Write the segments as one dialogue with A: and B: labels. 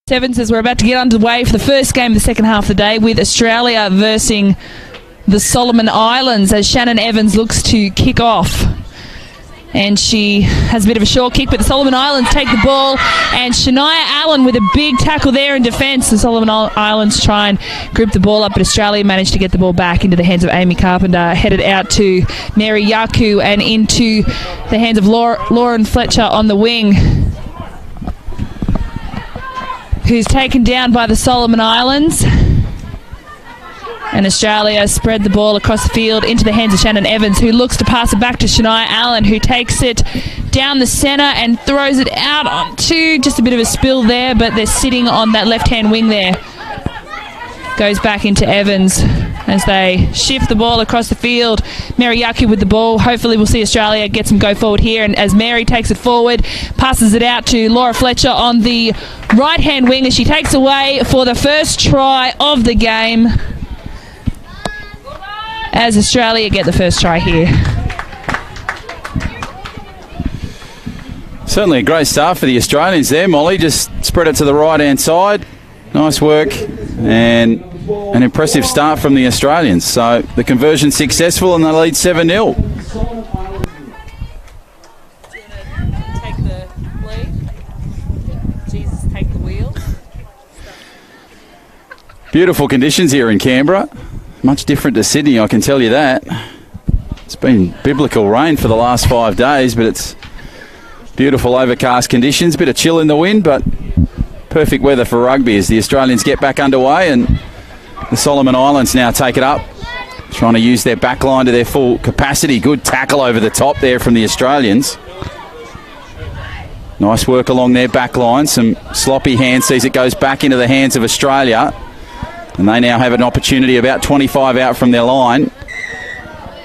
A: 7's as we're about to get underway for the first game of the second half of the day with Australia versus the Solomon Islands as Shannon Evans looks to kick off. And she has a bit of a short kick, but the Solomon Islands take the ball, and Shania Allen with a big tackle there in defence. The Solomon Islands try and grip the ball up, but Australia managed to get the ball back into the hands of Amy Carpenter, headed out to Mary Yaku and into the hands of Lauren Fletcher on the wing, who's taken down by the Solomon Islands. And Australia spread the ball across the field into the hands of Shannon Evans, who looks to pass it back to Shania Allen, who takes it down the centre and throws it out onto just a bit of a spill there, but they're sitting on that left-hand wing there. Goes back into Evans as they shift the ball across the field. Mary Yaku with the ball. Hopefully we'll see Australia get some go forward here, and as Mary takes it forward, passes it out to Laura Fletcher on the right-hand wing as she takes away for the first try of the game, as Australia get the first try here.
B: Certainly a great start for the Australians there, Molly. Just spread it to the right-hand side. Nice work and an impressive start from the Australians. So the conversion successful and they lead 7-0.
A: Take the lead. Jesus, take the wheel.
B: Beautiful conditions here in Canberra. Much different to Sydney, I can tell you that. It's been biblical rain for the last 5 days, but it's beautiful overcast conditions. Bit of chill in the wind, but perfect weather for rugby as the Australians get back underway, and the Solomon Islands now take it up, trying to use their back line to their full capacity. Good tackle over the top there from the Australians. Nice work along their back line. Some sloppy hands sees it goes back into the hands of Australia. And they now have an opportunity about 25 out from their line.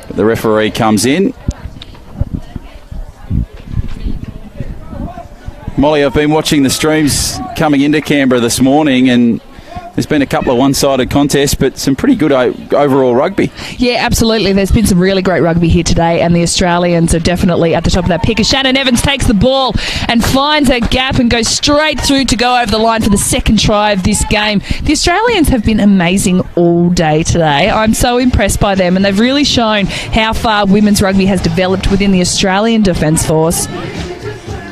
B: But the referee comes in. Molly, I've been watching the streams coming into Canberra this morning, and there's been a couple of one-sided contests, but some pretty good overall rugby.
A: Yeah, absolutely. There's been some really great rugby here today, and the Australians are definitely at the top of that pick as Shannon Evans takes the ball and finds a gap and goes straight through to go over the line for the second try of this game. The Australians have been amazing all day today. I'm so impressed by them, and they've really shown how far women's rugby has developed within the Australian Defence Force,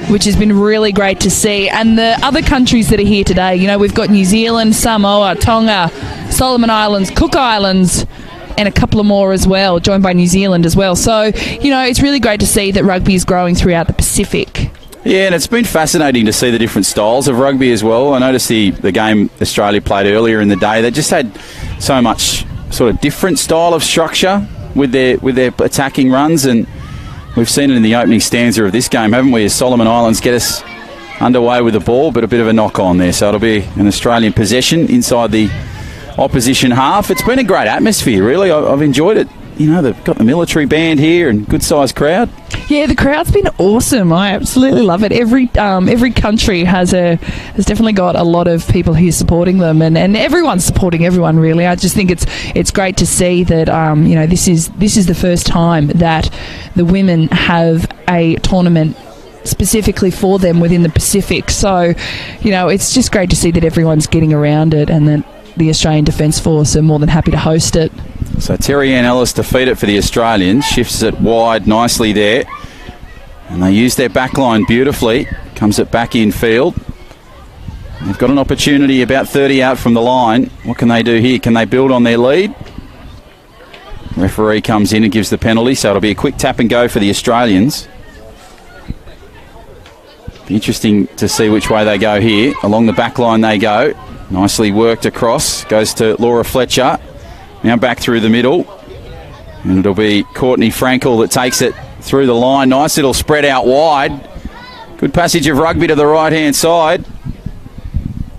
A: which has been really great to see. And the other countries that are here today, you know, we've got New Zealand, Samoa, Tonga, Solomon Islands, Cook Islands, and a couple of more as well, joined by New Zealand as well. So, you know, it's really great to see that rugby is growing throughout the Pacific.
B: Yeah, and it's been fascinating to see the different styles of rugby as well. I noticed the game Australia played earlier in the day, they just had so much sort of different style of structure with their attacking runs, and we've seen it in the opening stanza of this game, haven't we, as Solomon Islands get us underway with the ball, but a bit of a knock-on there. So it'll be an Australian possession inside the opposition half. It's been a great atmosphere, really. I've enjoyed it. You know, they've got the military band here and good-sized crowd. Yeah,
A: the crowd's been awesome. I absolutely love it. Every country has definitely got a lot of people here supporting them, and everyone's supporting everyone, really. I just think it's great to see that you know, this is the first time that the women have a tournament specifically for them within the Pacific. So, you know, it's just great to see that everyone's getting around it, and that the Australian Defence Force are more than happy to host it.
B: So Terry Ann Ellis to feed it for the Australians, shifts it wide nicely there, and they use their back line beautifully. Comes it back in field. They've got an opportunity about 30 out from the line. What can they do here? Can they build on their lead? Referee comes in and gives the penalty, so it'll be a quick tap and go for the Australians. Be interesting to see which way they go here. Along the back line they go. Nicely worked across. Goes to Laura Fletcher. Now back through the middle. And it'll be Courtney Frankel that takes it through the line. Nice little spread out wide. Good passage of rugby to the right-hand side.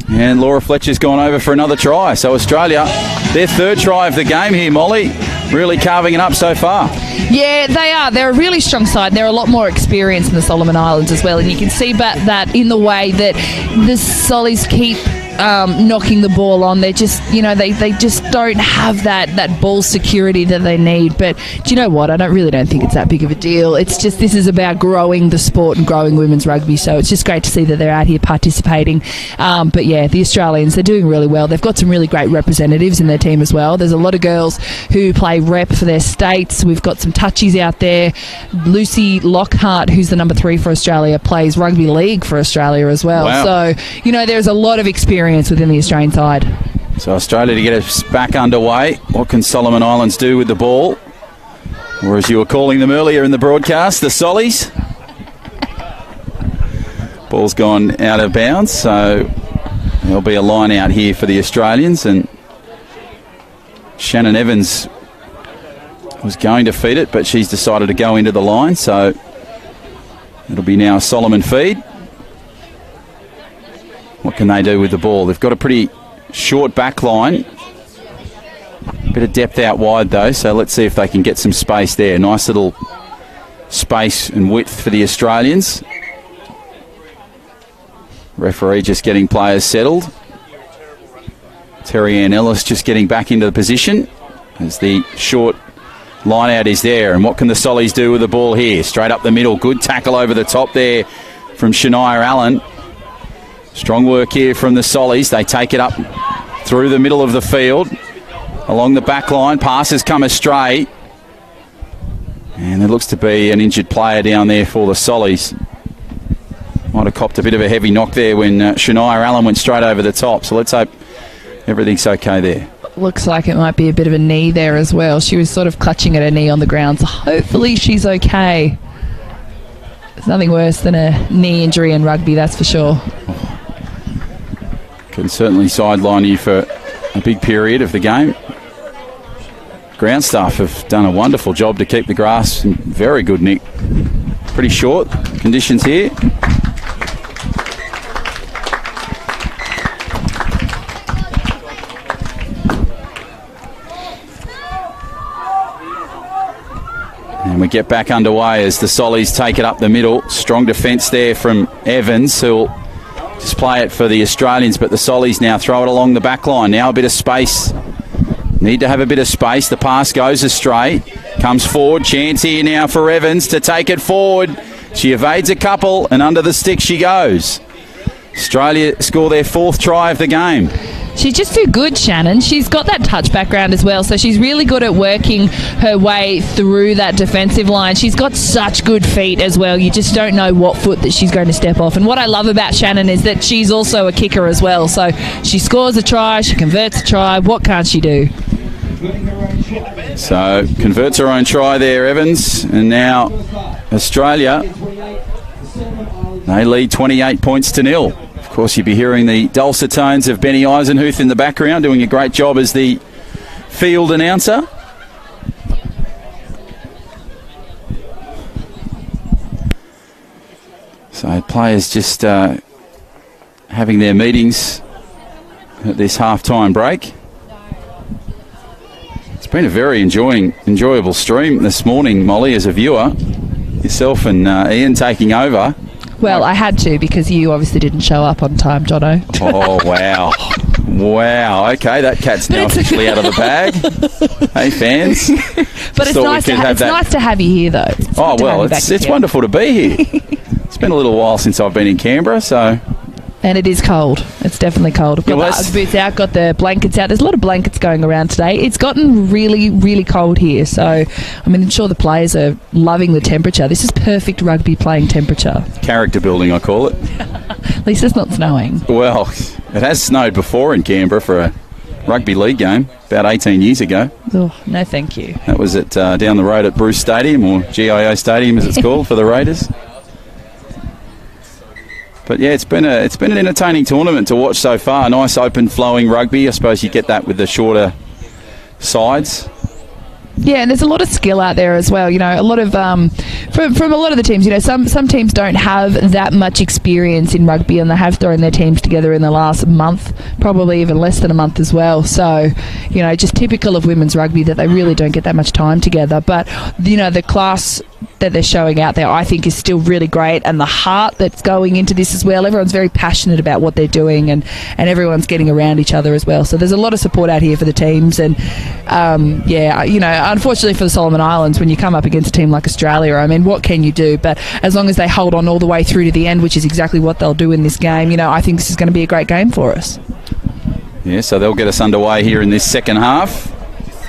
B: And Laura Fletcher's gone over for another try. So Australia, their third try of the game here, Molly. Really carving it up so far.
A: Yeah, they are. They're a really strong side. They're a lot more experienced in the Solomon Islands as well. And you can see that in the way that the Sollies keep knocking the ball on. They're just, they just don't have that ball security that they need. But do you know what? I really don't think it's that big of a deal. It's just, this is about growing the sport and growing women's rugby. So it's just great to see that they're out here participating. But yeah, the Australians, they're doing really well. They've got some really great representatives in their team as well. There's a lot of girls who play rep for their states. We've got some touchies out there. Lucy Lockhart, who's the number 3 for Australia, plays rugby league for Australia as well.
B: Wow.
A: So, there's a lot of experience within the Australian side.
B: So Australia to get us back underway. What can Solomon Islands do with the ball? Or as you were calling them earlier in the broadcast, the Sollies. Ball's gone out of bounds, so there'll be a line out here for the Australians, and Shannon Evans was going to feed it, but she's decided to go into the line, so it'll be now a Solomon feed. What can they do with the ball? They've got a pretty short back line. Bit of depth out wide though, so let's see if they can get some space there. Nice little space and width for the Australians. Referee just getting players settled. Terry Ann Ellis just getting back into the position as the short line out is there. And what can the Sollies do with the ball here? Straight up the middle. Good tackle over the top there from Shania Allen. Strong work here from the Sollies. They take it up through the middle of the field. Along the back line. Passes come astray. And there looks to be an injured player down there for the Sollies. Might have copped a bit of a heavy knock there when Shania Allen went straight over the top. So let's hope everything's okay there.
A: Looks like it might be a bit of a knee there as well. She was sort of clutching at her knee on the ground. So hopefully she's okay. There's nothing worse than a knee injury in rugby, that's for sure.
B: Can certainly sideline you for a big period of the game. Ground staff have done a wonderful job to keep the grass in very good nick. Pretty short conditions here. And we get back underway as the Sollies take it up the middle. Strong defence there from Evans, who'll just play it for the Australians, but the Sollies now throw it along the back line. Now a bit of space. Need to have a bit of space. The pass goes astray. Comes forward. Chance here now for Evans to take it forward. She evades a couple, and under the stick she goes. Australia score their 4th try of the game.
A: She's just too good, Shannon. She's got that touch background as well, so she's really good at working her way through that defensive line. She's got such good feet as well. You just don't know what foot that she's going to step off. And what I love about Shannon is that she's also a kicker as well. So she scores a try, she converts a try. What can't she do?
B: So converts her own try there, Evans. And now Australia, they lead 28 points to 0. Of course, you'd be hearing the dulcet tones of Benny Eisenhuth in the background, doing a great job as the field announcer. So players just having their meetings at this half-time break. It's been a very enjoyable stream this morning, Molly, as a viewer. Yourself and Ian taking over.
A: Well, I had to because you obviously didn't show up on time, Jono.
B: Oh, wow. Wow. Okay, that cat's now officially out of the bag. Hey, fans.
A: But it's nice to have you here, though.
B: Oh, well, it's wonderful to be here. It's been a little while since I've been in Canberra, so...
A: And it is cold. It's definitely cold. I've got the Ugg boots out, got the blankets out. There's a lot of blankets going around today. It's gotten really, really cold here. So, I'm sure the players are loving the temperature. This is perfect rugby playing temperature.
B: Character building, I call it.
A: At least it's not snowing.
B: Well, it has snowed before in Canberra for a rugby league game about 18 years ago.
A: Oh, no thank you.
B: That was at down the road at Bruce Stadium, or GIO Stadium as it's called, for the Raiders. But yeah, it's been an entertaining tournament to watch so far. Nice open flowing rugby. I suppose you get that with the shorter sides.
A: Yeah, and there's a lot of skill out there as well. You know, a lot of from a lot of the teams. You know, some teams don't have that much experience in rugby, and they have thrown their teams together in the last month, probably even less than a month as well. So, you know, just typical of women's rugby that they really don't get that much time together. But you know, the class that they're showing out there, I think, is still really great, and the heart that's going into this as well. Everyone's very passionate about what they're doing, and everyone's getting around each other as well. So there's a lot of support out here for the teams, and yeah, you know, unfortunately for the Solomon Islands, when you come up against a team like Australia, I mean, what can you do? But as long as they hold on all the way through to the end, which is exactly what they'll do in this game, you know, I think this is going to be a great game for us.
B: Yeah, so they'll get us underway here in this second half.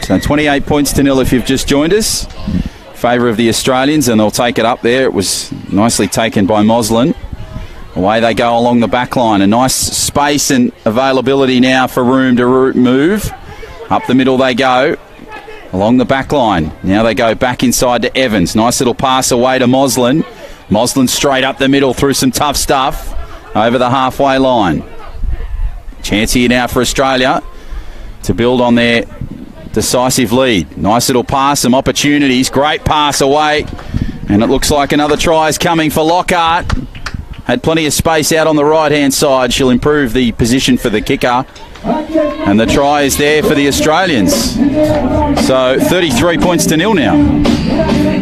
B: So 28 points to 0 if you've just joined us. Favour of the Australians, and they'll take it up there. It was nicely taken by Moslin. Away they go along the back line. A nice space and availability now for room to move. Up the middle they go. Along the back line. Now they go back inside to Evans. Nice little pass away to Moslin. Moslin straight up the middle through some tough stuff. Over the halfway line. Chance here now for Australia to build on their decisive lead. Nice little pass, some opportunities. Great pass away. And it looks like another try is coming for Lockhart. Had plenty of space out on the right-hand side. She'll improve the position for the kicker. And the try is there for the Australians. So 33 points to 0 now.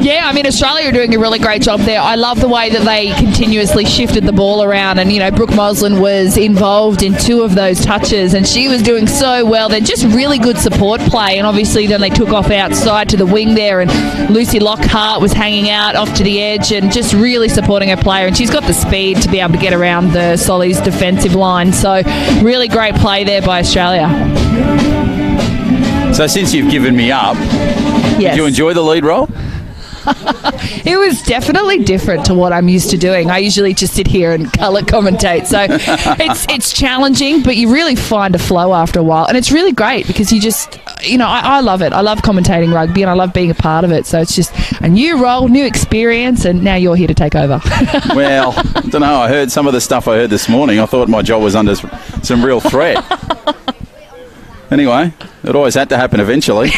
A: Yeah, I mean, Australia are doing a really great job there. I love the way that they continuously shifted the ball around, and, you know, Brooke Moslin was involved in 2 of those touches, and she was doing so well. They're just really good support play, and obviously then they took off outside to the wing there, and Lucy Lockhart was hanging out off to the edge and just really supporting her player, and she's got the speed to be able to get around the Solly's defensive line. So really great play there by Australia.
B: So since you've given me up,
A: yes.
B: Did you enjoy the lead role?
A: It was definitely different to what I'm used to doing. I usually just sit here and colour commentate. So it's challenging, but you really find a flow after a while. And it's really great because you just, you know, I love it. I love commentating rugby and I love being a part of it. So it's just a new role, new experience, and now you're here to take over.
B: Well, I don't know. I heard some of the stuff I heard this morning. I thought my job was under some real threat. Anyway, it always had to happen eventually.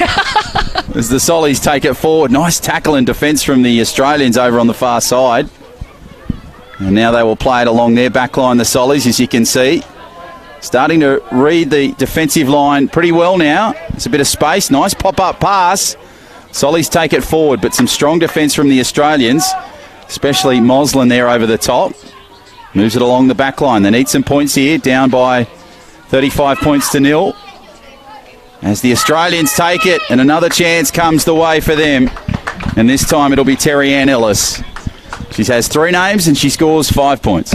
B: As the Sollies take it forward. Nice tackle and defence from the Australians over on the far side. And now they will play it along their back line, the Sollies, as you can see. Starting to read the defensive line pretty well now. There's a bit of space. Nice pop-up pass. Sollies take it forward, but some strong defence from the Australians, especially Moslin there over the top. Moves it along the back line. They need some points here, down by 35 points to 0. As the Australians take it, and another chance comes the way for them. And this time it'll be Terry Ann Ellis. She has 3 names and she scores 5 points.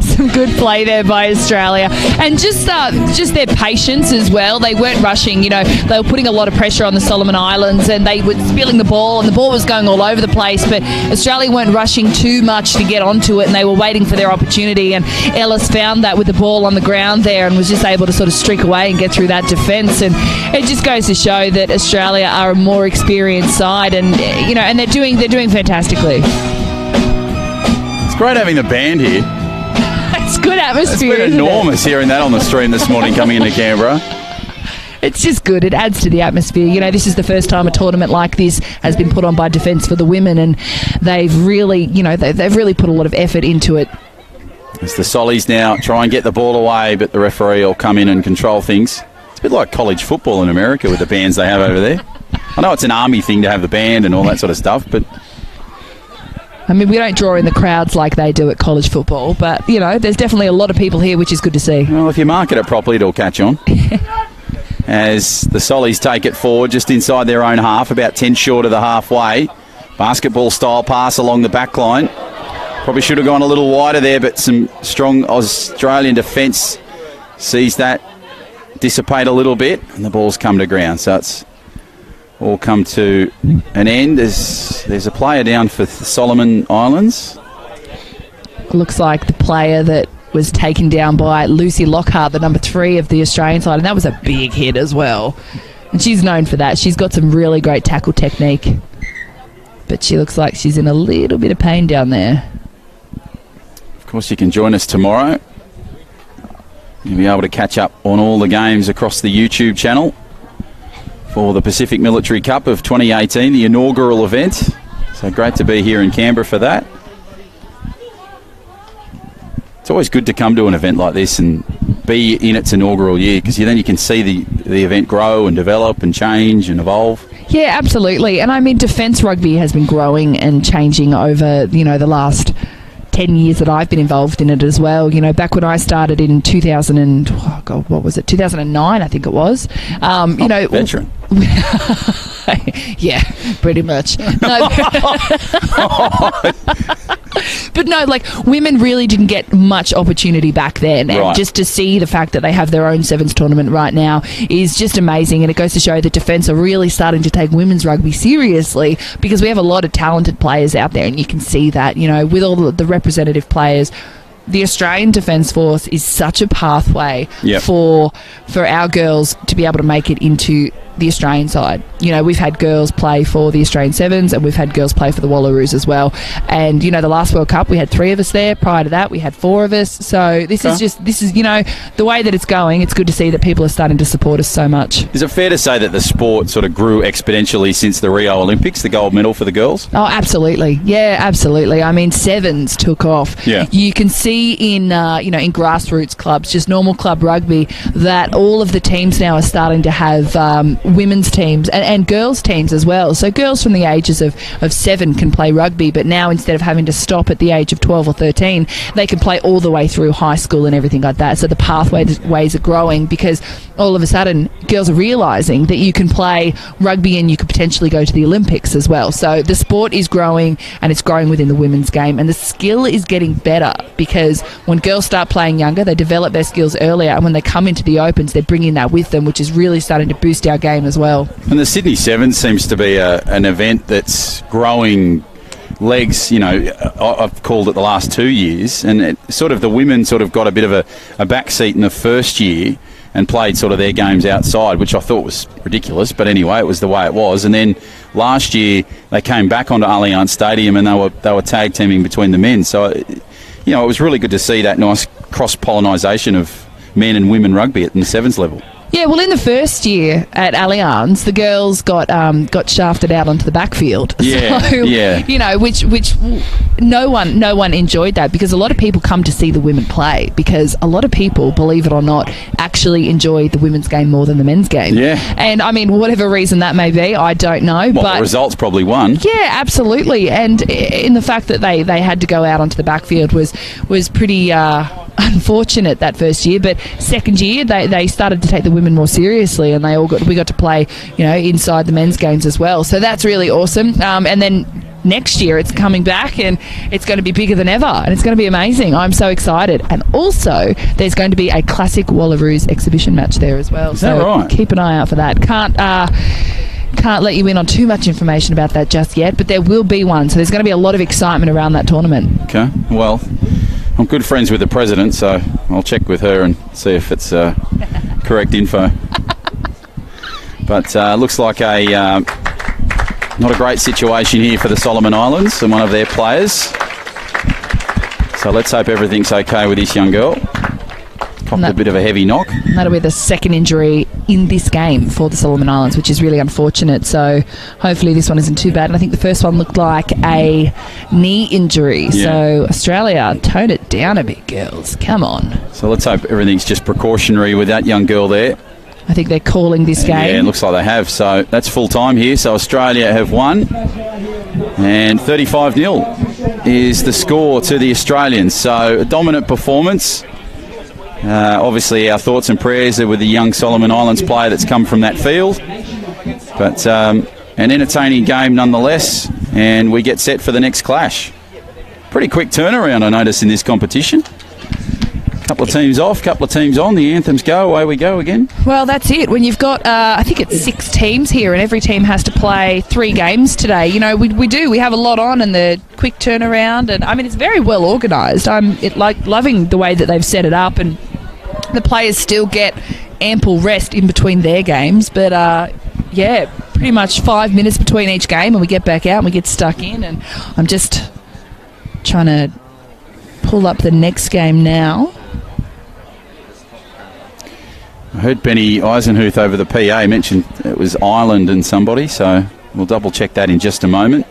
A: Some good play there by Australia, and just their patience as well. They weren't rushing. You know, they were putting a lot of pressure on the Solomon Islands, and they were spilling the ball, and the ball was going all over the place. But Australia weren't rushing too much to get onto it, and they were waiting for their opportunity. And Ellis found that with the ball on the ground there, and was just able to sort of streak away and get through that defence. And it just goes to show that Australia are a more experienced side, and you know, and they're doing fantastically.
B: It's great having the band here.
A: It's good atmosphere.
B: It's been enormous hearing that on the stream this morning coming into Canberra.
A: It's just good. It adds to the atmosphere. You know, this is the first time a tournament like this has been put on by Defence for the Women, and they've really, you know, they've really put a lot of effort into it.
B: As the Sollies now try and get the ball away, but the referee will come in and control things. It's a bit like college football in America with the bands they have over there. I know it's an army thing to have the band and all that sort of stuff, but
A: I mean, we don't draw in the crowds like they do at college football, but, you know, there's definitely a lot of people here, which is good to see.
B: Well, if you market it properly, it'll catch on. As the Sollies take it forward just inside their own half, about 10 short of the halfway. Basketball-style pass along the back line. Probably should have gone a little wider there, but some strong Australian defence sees that dissipate a little bit, and the ball's come to ground. So it's all come to an end. There's a player down for the Solomon Islands.
A: Looks like the player that was taken down by Lucy Lockhart, the number 3 of the Australian side, and that was a big hit as well. And she's known for that. She's got some really great tackle technique. But she looks like she's in a little bit of pain down there.
B: Of course, you can join us tomorrow. You'll be able to catch up on all the games across the YouTube channel for the Pacific Military Cup of 2018, the inaugural event. So great to be here in Canberra for that. It's always good to come to an event like this and be in its inaugural year, because then you can see the event grow and develop and change and evolve.
A: Yeah, absolutely. And I mean, defence rugby has been growing and changing over, the last 10 years that I've been involved in it as well. Back when I started in 2009, I think it was.
B: Veteran.
A: Yeah, pretty much. No, but no, women really didn't get much opportunity back then. And
B: right.
A: Just to see the fact that they have their own Sevens tournament right now is just amazing. And it goes to show that defence are really starting to take women's rugby seriously, because we have a lot of talented players out there, and you can see that, with all the representative players. The Australian Defence Force is such a pathway for our girls to be able to make it into the Australian side. We've had girls play for the Australian Sevens, and we've had girls play for the Wallaroos as well. And, the last World Cup, we had 3 of us there. Prior to that, we had 4 of us. So this is the way that it's going. It's good to see that people are starting to support us so much.
B: Is it fair to say that the sport sort of grew exponentially since the Rio Olympics, the gold medal for the girls?
A: Oh, absolutely. Yeah, absolutely. I mean, Sevens took off.
B: Yeah.
A: You can see in grassroots clubs, just normal club rugby, that all of the teams now are starting to have women's teams and girls teams as well. So girls from the ages of 7 can play rugby, but now instead of having to stop at the age of 12 or 13, they can play all the way through high school and everything like that. So the pathways are growing, because all of a sudden girls are realising that you can play rugby and you could potentially go to the Olympics as well. So the sport is growing, and it's growing within the women's game, and the skill is getting better, because when girls start playing younger, they develop their skills earlier, and when they come into the Opens, they're bringing that with them, which is really starting to boost our game as well.
B: And the Sydney Sevens seems to be an event that's growing legs. I've called it the last 2 years, and the women got a bit of a backseat in the first year and played sort of their games outside, which I thought was ridiculous. But anyway, it was the way it was. And then last year they came back onto Allianz Stadium, and they were tag teaming between the men. So, it was really good to see that nice cross-pollinisation of men and women rugby at the Sevens level.
A: Yeah, well, in the first year at Allianz, the girls got shafted out onto the backfield.
B: Yeah,
A: so, which no one enjoyed that, because a lot of people come to see the women play, because a lot of people, believe it or not, actually enjoy the women's game more than the men's game.
B: Yeah.
A: And I mean, whatever reason that may be, I don't know.
B: Well,
A: but
B: the results probably won.
A: Yeah, absolutely. And in the fact that they had to go out onto the backfield was pretty unfortunate that first year. But second year, they started to take the women more seriously, and we got to play inside the men's games as well. So that's really awesome. And then next year it's coming back, and it's going to be bigger than ever, and it's going to be amazing. I'm so excited. And also there's going to be a classic Wallaroos exhibition match there as well.
B: Is that right?
A: Keep an eye out for that. Can't let you in on too much information about that just yet, but there will be one. So there's going to be a lot of excitement around that tournament.
B: Okay, well, I'm good friends with the president, so I'll check with her and see if it's correct info. But looks like not a great situation here for the Solomon Islands and one of their players. So let's hope everything's okay with this young girl. Copped a bit of a heavy knock.
A: That'll be the second injury in this game for the Solomon Islands, which is really unfortunate. So hopefully this one isn't too bad. And I think the first one looked like a knee injury. Yeah. So Australia, tone it down a bit, girls. Come on.
B: So let's hope everything's just precautionary with that young girl there.
A: I think they're calling this game.
B: Yeah, it looks like they have. So that's full time here. So Australia have won. And 35-0 is the score to the Australians. So a dominant performance. Obviously, our thoughts and prayers are with the young Solomon Islands player that's come from that field. But an entertaining game nonetheless, and we get set for the next clash. Pretty quick turnaround, I notice, in this competition. Couple of teams off, couple of teams on, the anthems go, away we go again.
A: Well, that's it. When you've got, I think it's 6 teams here, and every team has to play 3 games today. We have a lot on, and the quick turnaround, and I mean, it's very well organised. I'm loving the way that they've set it up, and the players still get ample rest in between their games, but pretty much 5 minutes between each game, and we get back out and we get stuck in. And I'm just trying to pull up the next game now.
B: heard Benny Eisenhuth over the PA mentioned it was Ireland and somebody, so we'll double check that in just a moment.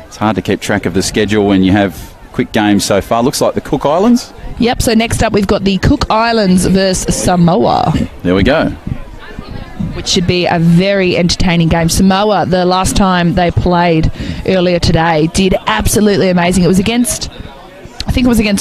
B: It's hard to keep track of the schedule when you have quick games so far. Looks like the Cook Islands.
A: Yep, so next up we've got the Cook Islands versus Samoa.
B: There we go.
A: Which should be a very entertaining game. Samoa, the last time they played earlier today, did absolutely amazing. It was against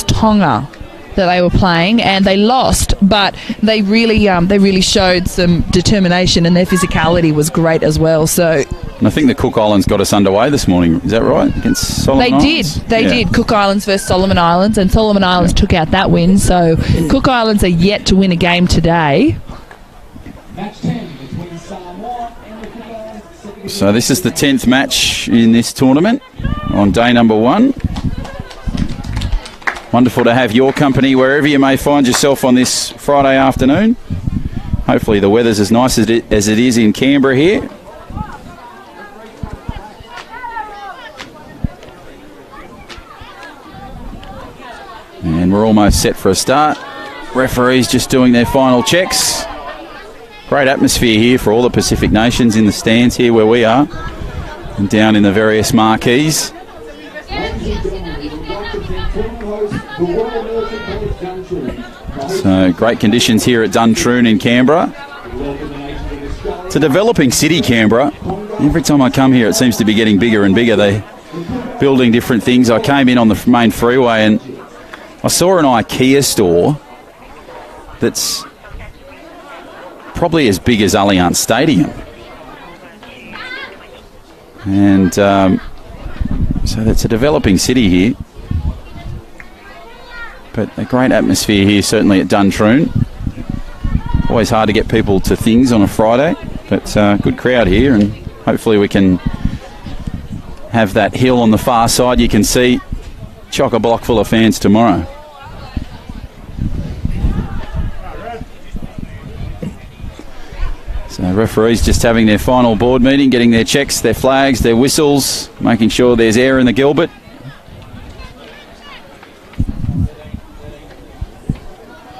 A: Tonga that they were playing, and they lost, but they really showed some determination, and their physicality was great as well. So,
B: and I think the Cook Islands got us underway this morning. Is that right? Against Solomon Islands?
A: They did. Cook Islands versus Solomon Islands, and Solomon Islands took out that win. So Cook Islands are yet to win a game today.
B: So this is the 10th match in this tournament on day number 1. Wonderful to have your company wherever you may find yourself on this Friday afternoon. Hopefully the weather's as nice as it is in Canberra here. And we're almost set for a start. Referees just doing their final checks. Great atmosphere here for all the Pacific nations in the stands here where we are, and down in the various marquees. So great conditions here at Duntroon in Canberra. It's a developing city, Canberra. Every time I come here it seems to be getting bigger and bigger. They're building different things. I came in on the main freeway and I saw an IKEA store that's probably as big as Allianz Stadium. And so that's a developing city here. But a great atmosphere here, certainly at Duntroon. Always hard to get people to things on a Friday, but good crowd here, and hopefully we can have that hill on the far side. You can see chock-a-block full of fans tomorrow. So referees just having their final board meeting, getting their checks, their flags, their whistles, making sure there's air in the Gilbert.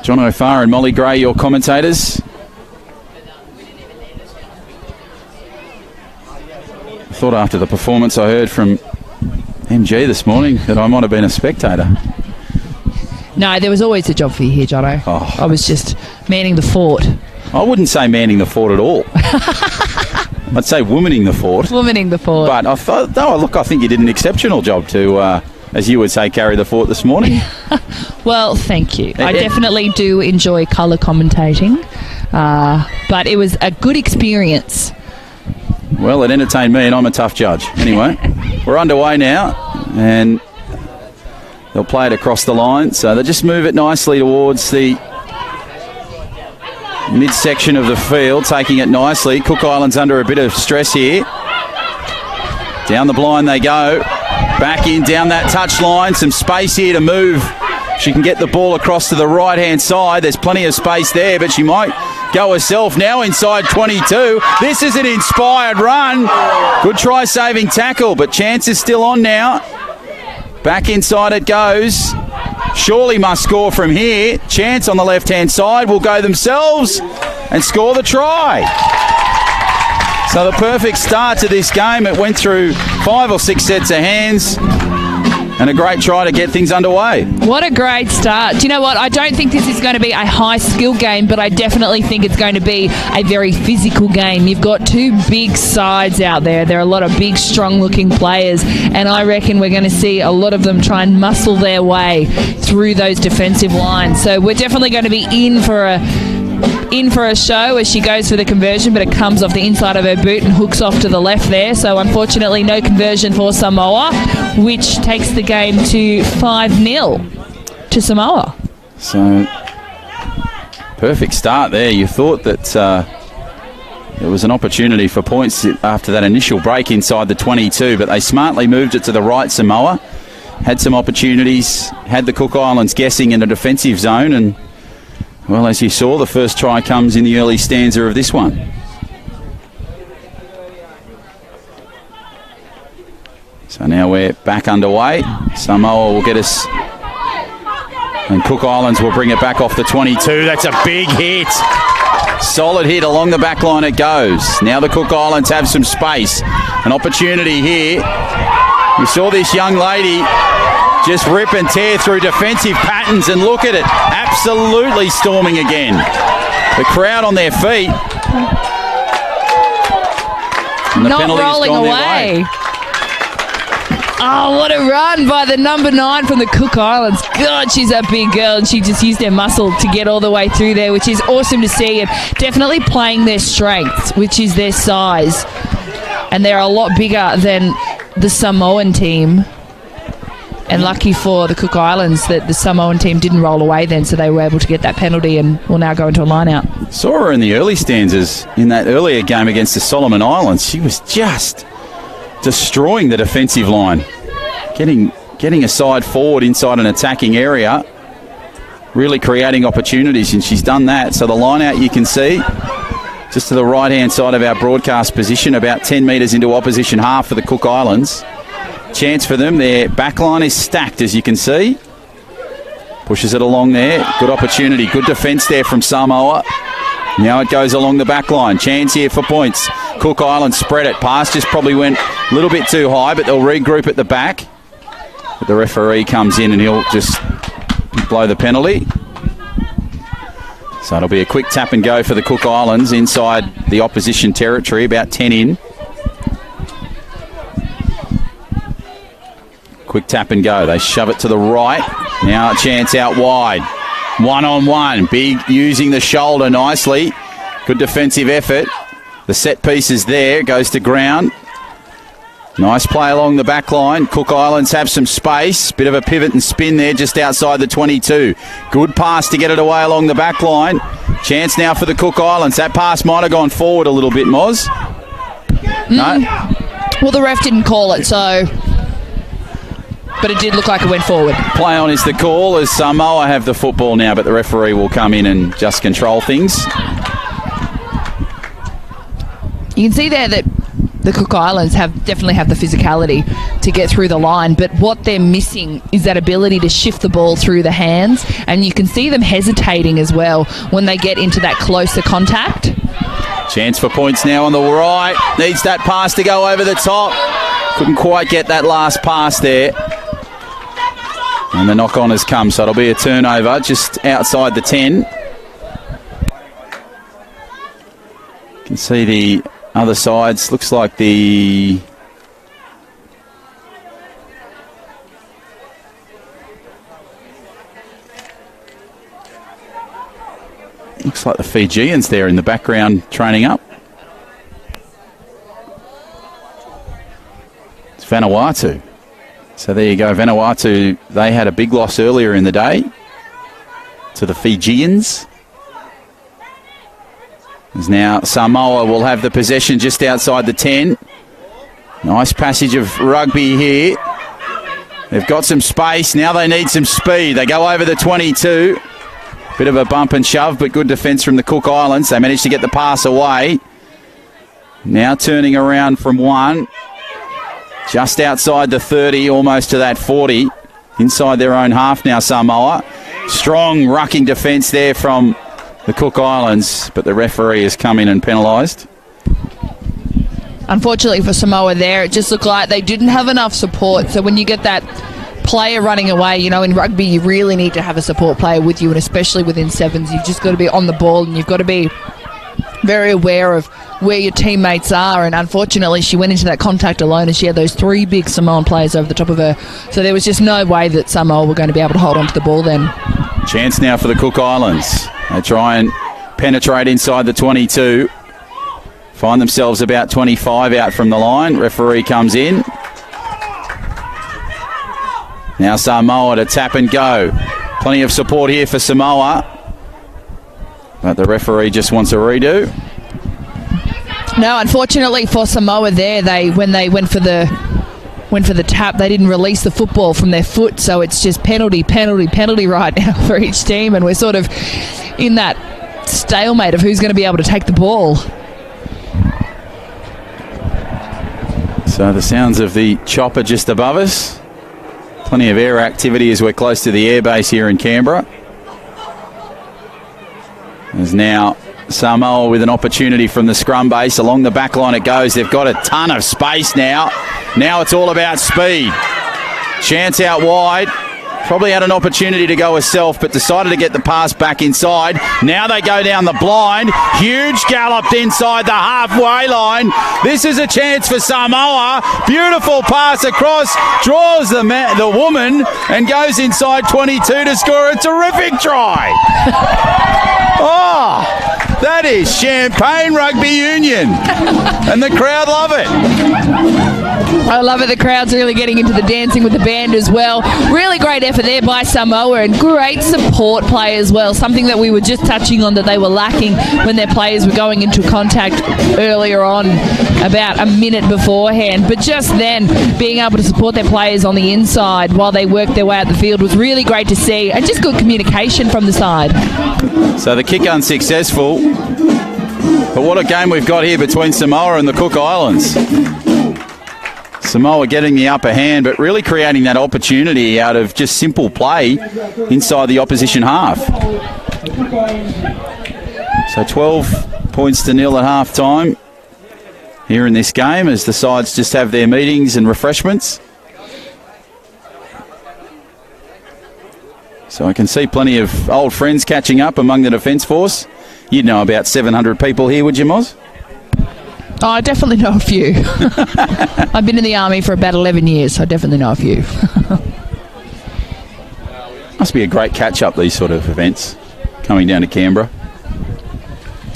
B: John O'Farr and Molly Gray, your commentators. I thought after the performance I heard from MG this morning that I might have been a spectator.
A: No, there was always a job for you here, Jono.
B: Oh.
A: I was just manning the fort.
B: I wouldn't say manning the fort at all. I'd say womaning the fort.
A: Womaning the fort.
B: But I thought, no, look, I think you did an exceptional job to, as you would say, carry the fort this morning.
A: Well, thank you. I definitely do enjoy colour commentating, but it was a good experience.
B: Well, it entertained me, and I'm a tough judge. Anyway, we're underway now, and they'll play it across the line. So they just move it nicely towards the midsection of the field, taking it nicely. Cook Islands under a bit of stress here. Down the blind they go. Back in, down that touch line. Some space here to move. She can get the ball across to the right-hand side. There's plenty of space there, but she might go herself now inside 22. This is an inspired run. Good try-saving tackle, but chance is still on now. Back inside it goes. Surely must score from here. Chance on the left-hand side will go themselves and score the try. So the perfect start to this game. It went through 5 or 6 sets of hands. And a great try to get things underway. What
A: a great start. Do you know what? I don't think this is going to be a high-skill game, but I definitely think it's going to be a very physical game. You've got two big sides out there. There are a lot of big, strong-looking players, and I reckon we're going to see a lot of them try and muscle their way through those defensive lines. So we're definitely going to be in for a show as she goes for the conversion, but it comes off the inside of her boot and hooks off to the left there. So unfortunately no conversion for Samoa, which takes the game to 5-0 to Samoa.
B: So perfect start there. You thought that there was an opportunity for points after that initial break inside the 22, but they smartly moved it to the right. Samoa had some opportunities, had the Cook Islands guessing in a defensive zone, and well, as you saw, the first try comes in the early stanza of this one. So now we're back underway. Samoa will get us, and Cook Islands will bring it back off the 22. That's a big hit. Solid hit along the back line it goes. Now the Cook Islands have some space. An opportunity here. You saw this young lady just rip and tear through defensive patterns, and look at it. Absolutely storming again. The crowd on their feet. And the
A: not rolling away. Oh, what a run by the number 9 from the Cook Islands. God, she's a big girl, and she just used her muscle to get all the way through there, which is awesome to see, and definitely playing their strengths, which is their size. And they're a lot bigger than the Samoan team. And lucky for the Cook Islands that the Samoan team didn't roll away then, so they were able to get that penalty and will now go into a line-out.
B: Saw her in the early stanzas in that earlier game against the Solomon Islands. She was just destroying the defensive line, getting a side forward inside an attacking area, really creating opportunities, and she's done that. So the line-out you can see just to the right-hand side of our broadcast position, about 10 metres into opposition half for the Cook Islands. Chance for them. Their back line is stacked, as you can see. Pushes it along there. Good opportunity. Good defence there from Samoa. Now it goes along the back line. Chance here for points. Cook Islands spread it. Pass just probably went a little bit too high, but they'll regroup at the back. But the referee comes in and he'll just blow the penalty. So it'll be a quick tap and go for the Cook Islands inside the opposition territory, about 10 in. Quick tap and go. They shove it to the right. Now a chance out wide. 1-on-1. Big using the shoulder nicely. Good defensive effort. The set piece is there. Goes to ground. Nice play along the back line. Cook Islands have some space. Bit of a pivot and spin there just outside the 22. Good pass to get it away along the back line. Chance now for the Cook Islands. That pass might have gone forward a little bit, Moz. No?
A: Well, the ref didn't call it, so... But it did look like it went forward.
B: Play on is the call as Samoa have the football now, but the referee will come in and just control things.
A: You can see there that the Cook Islands definitely have the physicality to get through the line, but what they're missing is that ability to shift the ball through the hands, and you can see them hesitating as well when they get into that closer contact.
B: Chance for points now on the right. Needs that pass to go over the top. Couldn't quite get that last pass there. And the knock-on has come, so it'll be a turnover just outside the 10. You can see the other sides. Looks like the... Looks like the Fijians there in the background training up. It's Vanuatu. So there you go, Vanuatu, they had a big loss earlier in the day to the Fijians. As now Samoa will have the possession just outside the 10. Nice passage of rugby here. They've got some space, now they need some speed. They go over the 22. Bit of a bump and shove, but good defence from the Cook Islands. They managed to get the pass away. Now turning around from 1. Just outside the 30, almost to that 40. Inside their own half now, Samoa. Strong rucking defence there from the Cook Islands, but the referee has come in and penalised.
A: Unfortunately for Samoa there, it just looked like they didn't have enough support. So when you get that player running away, you know, in rugby you really need to have a support player with you, and especially within 7's, you've just got to be on the ball and you've got to be very aware of where your teammates are, and unfortunately she went into that contact alone and she had those 3 big Samoan players over the top of her, so there was just no way that Samoa were going to be able to hold on to the ball then.
B: Chance now for the Cook Islands. They try and penetrate inside the 22, find themselves about 25 out from the line. Referee comes in. Now Samoa to tap and go. Plenty of support here for Samoa, but the referee just wants a redo.
A: No, unfortunately for Samoa there, when they went for the tap, they didn't release the football from their foot, so it's just penalty right now for each team, and we're sort of in that stalemate of who's going to be able to take the ball.
B: So the sounds of the chopper just above us. Plenty of air activity as we're close to the airbase here in Canberra. As now Samoa with an opportunity from the scrum base. Along the back line it goes. They've got a ton of space now. Now it's all about speed. Chance out wide. Probably had an opportunity to go herself, but decided to get the pass back inside. Now they go down the blind. Huge galloped inside the halfway line. This is a chance for Samoa. Beautiful pass across. Draws the woman and goes inside 22 to score a terrific try. Oh, that is champagne rugby union. And the crowd love it.
A: I love it. The crowd's really getting into the dancing with the band as well. Really great effort there by Samoa and great support play as well. Something that we were just touching on that they were lacking when their players were going into contact earlier on, about a minute beforehand. But just then, being able to support their players on the inside while they worked their way out the field was really great to see, and just good communication from the side.
B: So the kick unsuccessful. But what a game we've got here between Samoa and the Cook Islands. Samoa getting the upper hand, but really creating that opportunity out of just simple play inside the opposition half. So 12 points to nil at half time here in this game as the sides just have their meetings and refreshments. So I can see plenty of old friends catching up among the Defence Force. You'd know about 700 people here, would you, Moz?
A: Oh, I definitely know a few. I've been in the army for about 11 years, so I definitely know a few.
B: Must be a great catch-up, these sort of events, coming down to Canberra.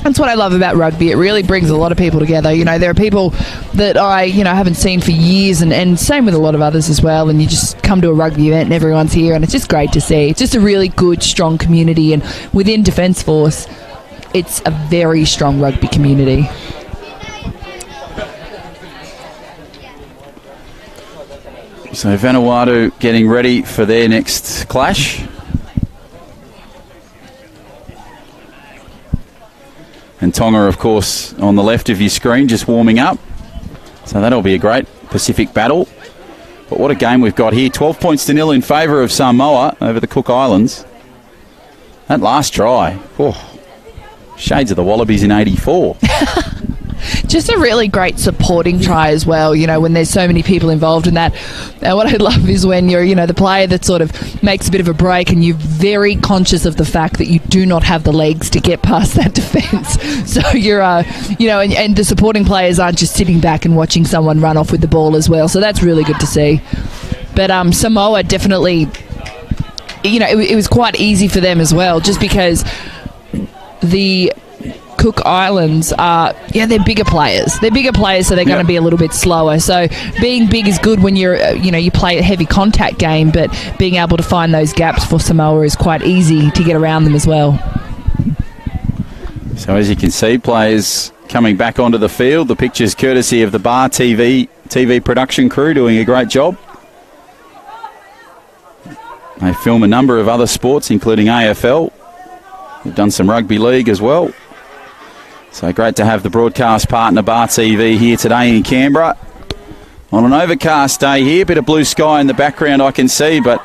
A: That's what I love about rugby. It really brings a lot of people together. You know, there are people that I, haven't seen for years, and same with a lot of others as well, and you just come to a rugby event and everyone's here, and it's just great to see. It's just a really good, strong community, and within Defence Force, it's a very strong rugby community.
B: So Vanuatu getting ready for their next clash. And Tonga, of course, on the left of your screen, just warming up. So that'll be a great Pacific battle. But what a game we've got here. 12 points to nil in favour of Samoa over the Cook Islands. That last try, shades of the Wallabies in 84.
A: Just a really great supporting try as well, when there's so many people involved in that. And what I love is when you're, the player that sort of makes a bit of a break and you're very conscious of the fact that you do not have the legs to get past that defence. So you're, and the supporting players aren't just sitting back and watching someone run off with the ball as well. So that's really good to see. But Samoa definitely, it was quite easy for them as well, just because the Cook Islands are, they're bigger players. They're bigger players, so they're going to be a little bit slower. So being big is good when you're, you play a heavy contact game, but being able to find those gaps for Samoa is quite easy to get around them as well.
B: So as you can see, players coming back onto the field. The pictures courtesy of the Bar TV production crew doing a great job. They film a number of other sports, including AFL. They've done some rugby league as well. So great to have the broadcast partner Bar TV here today in Canberra. On an overcast day here, bit of blue sky in the background I can see, but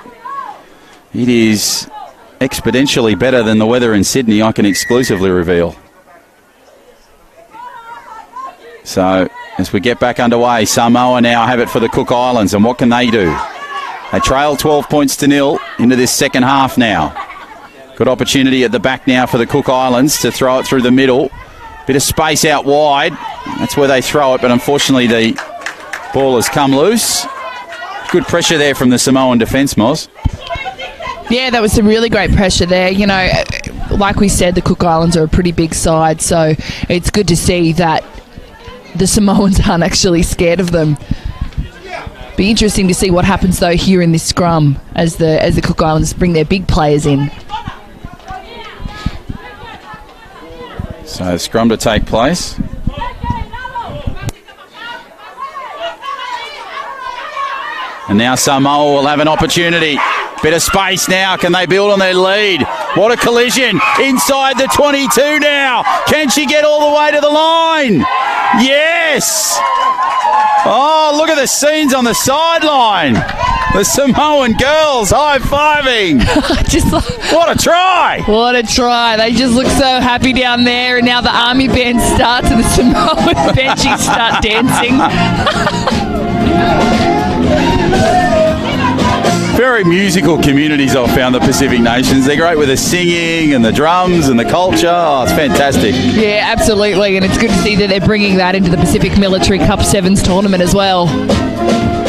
B: it is exponentially better than the weather in Sydney, I can exclusively reveal. So as we get back underway, Samoa now have it for the Cook Islands, and what can they do? They trail 12 points to nil into this second half now. Good opportunity at the back now for the Cook Islands to throw it through the middle. Bit of space out wide. That's where they throw it, but unfortunately the ball has come loose. Good pressure there from the Samoan defence, Moz.
A: Yeah, that was some really great pressure there. Like we said, the Cook Islands are a pretty big side, so it's good to see that the Samoans aren't actually scared of them. Be interesting to see what happens though here in this scrum as the Cook Islands bring their big players in.
B: So scrum to take place. And now Samoa will have an opportunity. Bit of space now. Can they build on their lead? What a collision. Inside the 22 now. Can she get all the way to the line? Yes. Oh, look at the scenes on the sideline. The Samoan girls high-fiving. What a try.
A: What a try. They just look so happy down there. And now the army band starts and the Samoan benchies start dancing.
B: Very musical communities, I've found, the Pacific nations. They're great with the singing and the drums and the culture. Oh, it's fantastic.
A: Yeah, absolutely. And it's good to see that they're bringing that into the Pacific Military Cup 7's tournament as well.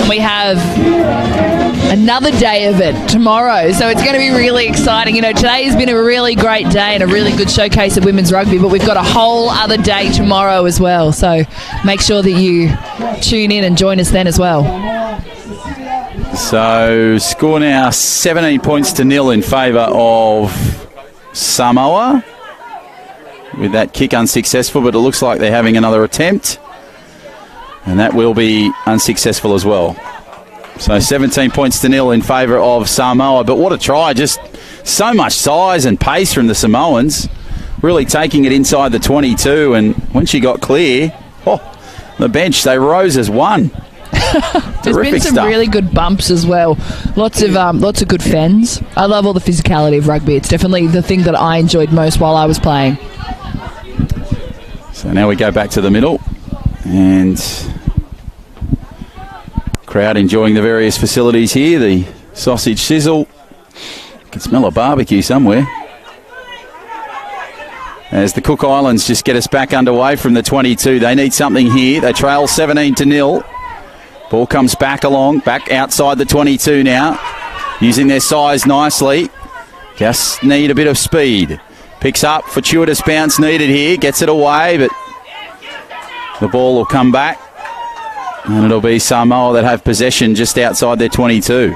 A: We have another day of it tomorrow, so it's going to be really exciting. You know, today has been a really great day and a really good showcase of women's rugby, but we've got a whole other day tomorrow as well, so make sure that you tune in and join us then as well.
B: So, score now 17 points to 0 in favour of Samoa, with that kick unsuccessful, but it looks like they're having another attempt. And that will be unsuccessful as well. So 17 points to 0 in favour of Samoa. But what a try. Just so much size and pace from the Samoans. Really taking it inside the 22. And when she got clear, the bench, they rose as one.
A: There's been some really good bumps as well. Lots of good fens. I love all the physicality of rugby. It's definitely the thing that I enjoyed most while I was playing.
B: So now we go back to the middle. And crowd enjoying the various facilities here. The sausage sizzle. Can smell a barbecue somewhere. As the Cook Islands just get us back underway from the 22. They need something here. They trail 17 to 0. Ball comes back outside the 22 now. Using their size nicely. Just need a bit of speed. Picks up, fortuitous bounce needed here. Gets it away, but the ball will come back, and it'll be Samoa that have possession just outside their 22.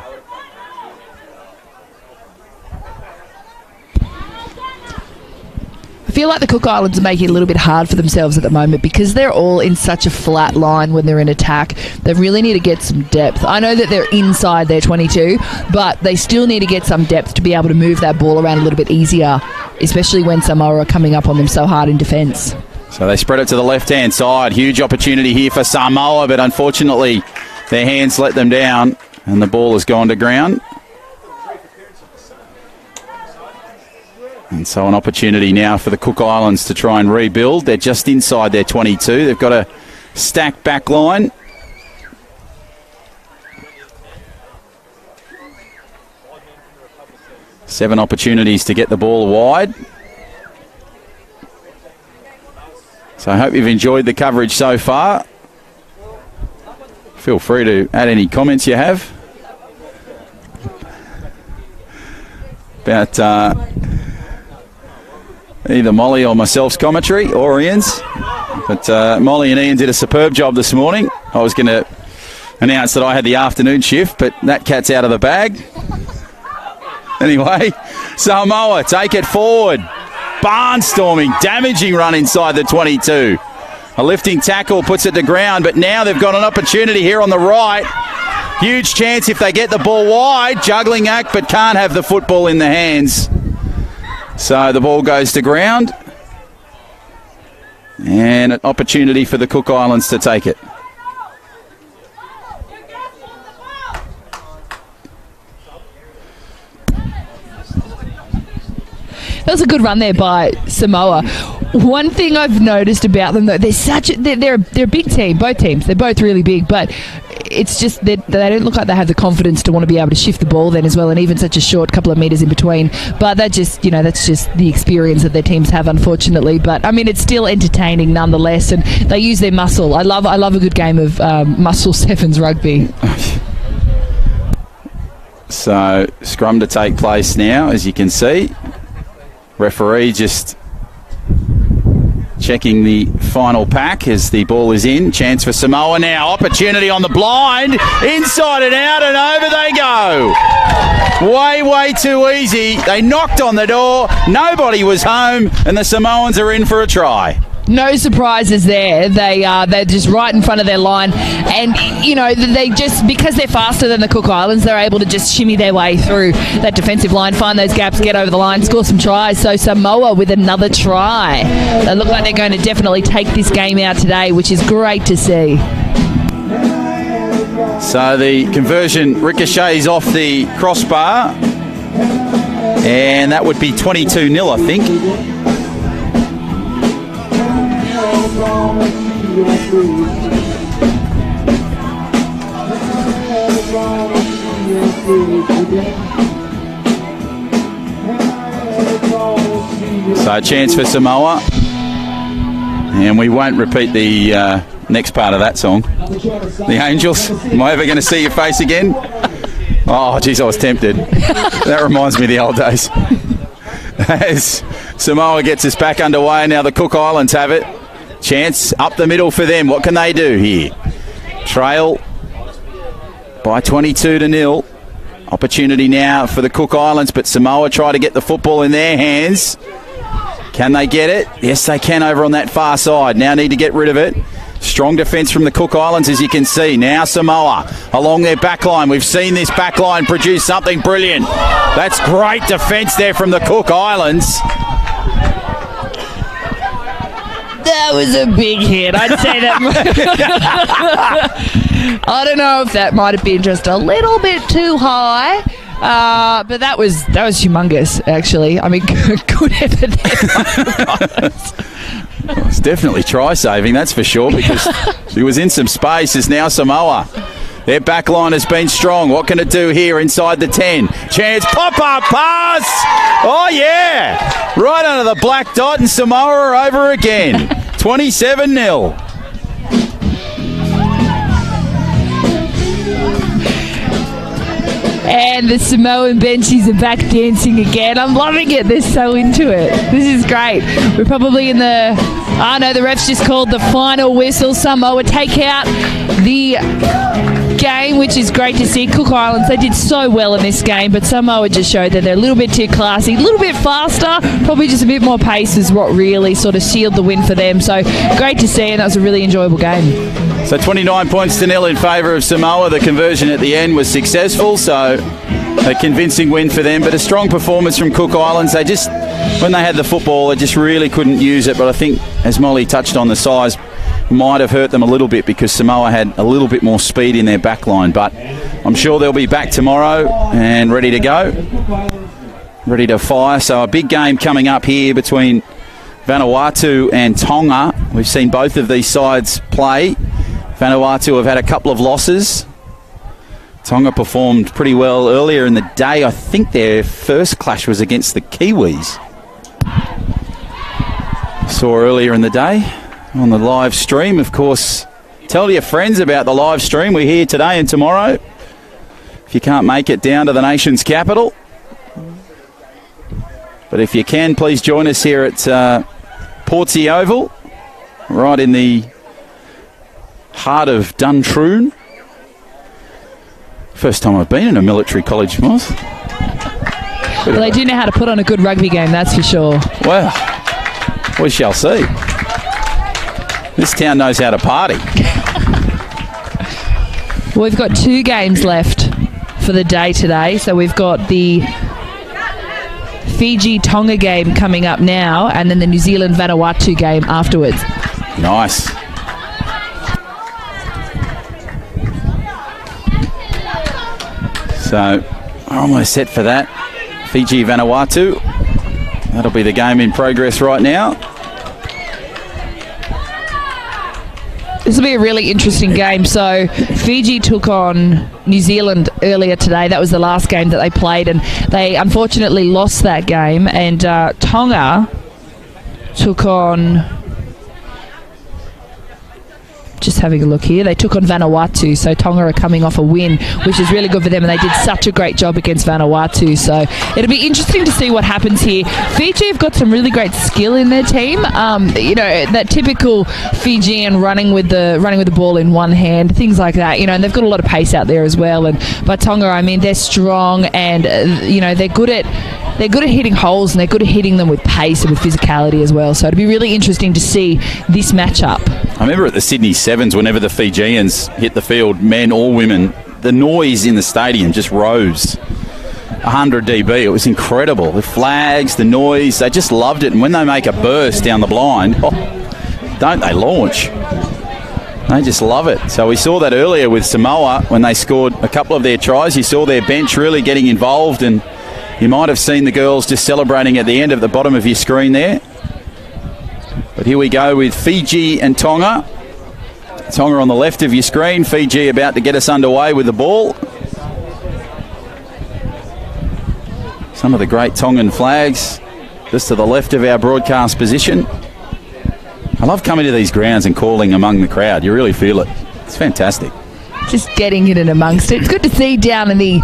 A: I feel like the Cook Islands are making it a little bit hard for themselves at the moment because they're all in such a flat line when they're in attack. They really need to get some depth. I know that they're inside their 22, but they still need to get some depth to be able to move that ball around a little bit easier, especially when Samoa are coming up on them so hard in defence.
B: So they spread it to the left-hand side. Huge opportunity here for Samoa, but unfortunately their hands let them down and the ball has gone to ground. And so an opportunity now for the Cook Islands to try and rebuild. They're just inside their 22. They've got a stacked back line. Seven opportunities to get the ball wide. So I hope you've enjoyed the coverage so far. Feel free to add any comments you have about either Molly or myself's commentary or Ian's. But Molly and Ian did a superb job this morning. I was going to announce that I had the afternoon shift, but that cat's out of the bag. Anyway, Samoa take it forward. Barnstorming, damaging run inside the 22. A lifting tackle puts it to ground, but now they've got an opportunity here on the right. Huge chance if they get the ball wide. Juggling act, but can't have the football in the hands. So the ball goes to ground. And an opportunity for the Cook Islands to take it.
A: That was a good run there by Samoa. One thing I've noticed about them, though, they're a big team. Both teams, they're both really big, but it's just that they don't look like they have the confidence to want to be able to shift the ball then as well, and even such a short couple of metres in between. But that's just the experience that their teams have, unfortunately. But I mean, it's still entertaining nonetheless, and they use their muscle. I love a good game of muscle 7's rugby.
B: So scrum to take place now, as you can see. Referee just checking the final pack as the ball is in. Chance for Samoa now. Opportunity on the blind. Inside and out and over they go. Way too easy. They knocked on the door. Nobody was home and the Samoans are in for a try.
A: No surprises there. They're just right in front of their line, and they just, because they're faster than the Cook Islands, they're able to just shimmy their way through that defensive line, find those gaps, get over the line, score some tries. So Samoa with another try. They look like they're going to definitely take this game out today, which is great to see.
B: So the conversion ricochets off the crossbar, and that would be 22-0, I think. So a chance for Samoa, and we won't repeat the next part of that song. The Angels. Am I ever going to see your face again? Oh, geez, I was tempted. That reminds me of the old days. As Samoa gets us back underway, now the Cook Islands have it. Chance up the middle for them. What can they do here? Trail by 22-0. Opportunity now for the Cook Islands, but Samoa try to get the football in their hands. Can they get it? Yes, they can over on that far side. Now need to get rid of it. Strong defence from the Cook Islands, as you can see. Now Samoa along their back line. We've seen this back line produce something brilliant. That's great defence there from the Cook Islands.
A: That was a big hit. I'd say that. I don't know if that might have been just a little bit too high. But that was humongous, actually. I mean, good effort there.
B: It's definitely try-saving, that's for sure, because she was in some space. As now Samoa. Their back line has been strong. What can it do here inside the 10? Chance, pop-up pass! Oh, yeah! Right under the black dot, and Samoa are over again. 27-0.
A: And the Samoan benchies are back dancing again. I'm loving it. They're so into it. This is great. We're probably in the... Oh, no, the refs just called the final whistle. Samoa take out the game, which is great to see. Cook Islands, they did so well in this game, but Samoa just showed that they're a little bit too classy, a little bit faster, probably just a bit more pace is what really sort of sealed the win for them. So great to see, and that was a really enjoyable game.
B: So 29 points to 0 in favour of Samoa. The conversion at the end was successful, so a convincing win for them, but a strong performance from Cook Islands. They just, when they had the football, they just really couldn't use it, but I think, as Molly touched on, the size might have hurt them a little bit because Samoa had a little bit more speed in their back line, but I'm sure they'll be back tomorrow and ready to go, ready to fire. So a big game coming up here between Vanuatu and Tonga. We've seen both of these sides play. Vanuatu have had a couple of losses. Tonga performed pretty well earlier in the day. I think their first clash was against the Kiwis. Saw earlier in the day on the live stream. Of course, tell your friends about the live stream. We're here today and tomorrow. If you can't make it down to the nation's capital. But if you can, please join us here at Portsea Oval, right in the heart of Duntroon. First time I've been in a military college, Moss.
A: Well, they do know how to put on a good rugby game, that's for sure.
B: Well, we shall see. This town knows how to party.
A: Well, we've got 2 games left for the day today. So we've got the Fiji-Tonga game coming up now, and then the New Zealand-Vanuatu game afterwards.
B: Nice. So, we're almost set for that. Fiji-Vanuatu. That'll be the game in progress right now.
A: This will be a really interesting game. So Fiji took on New Zealand earlier today. That was the last game that they played, and they unfortunately lost that game. And Tonga took on... Just having a look here. They took on Vanuatu, so Tonga are coming off a win, which is really good for them, and they did such a great job against Vanuatu. So it'll be interesting to see what happens here. Fiji have got some really great skill in their team. You know, that typical Fijian running with the ball in one hand, things like that. You know, and they've got a lot of pace out there as well. But Tonga, I mean, they're strong, and you know, they're good at hitting holes, and they're good at hitting them with pace and with physicality as well. So it'll be really interesting to see this matchup.
B: I remember at the Sydney 7's, whenever the Fijians hit the field, men or women, the noise in the stadium just rose 100 dB. It was incredible. The flags, the noise, they just loved it. And when they make a burst down the blind, don't they launch? They just love it. So we saw that earlier with Samoa when they scored a couple of their tries. You saw their bench really getting involved, and you might have seen the girls just celebrating at the end at the bottom of your screen there. But here we go with Fiji and Tonga. Tonga on the left of your screen. Fiji about to get us underway with the ball. Some of the great Tongan flags just to the left of our broadcast position. I love coming to these grounds and calling among the crowd. You really feel it. It's fantastic.
A: Just getting in and amongst it. It's good to see down in the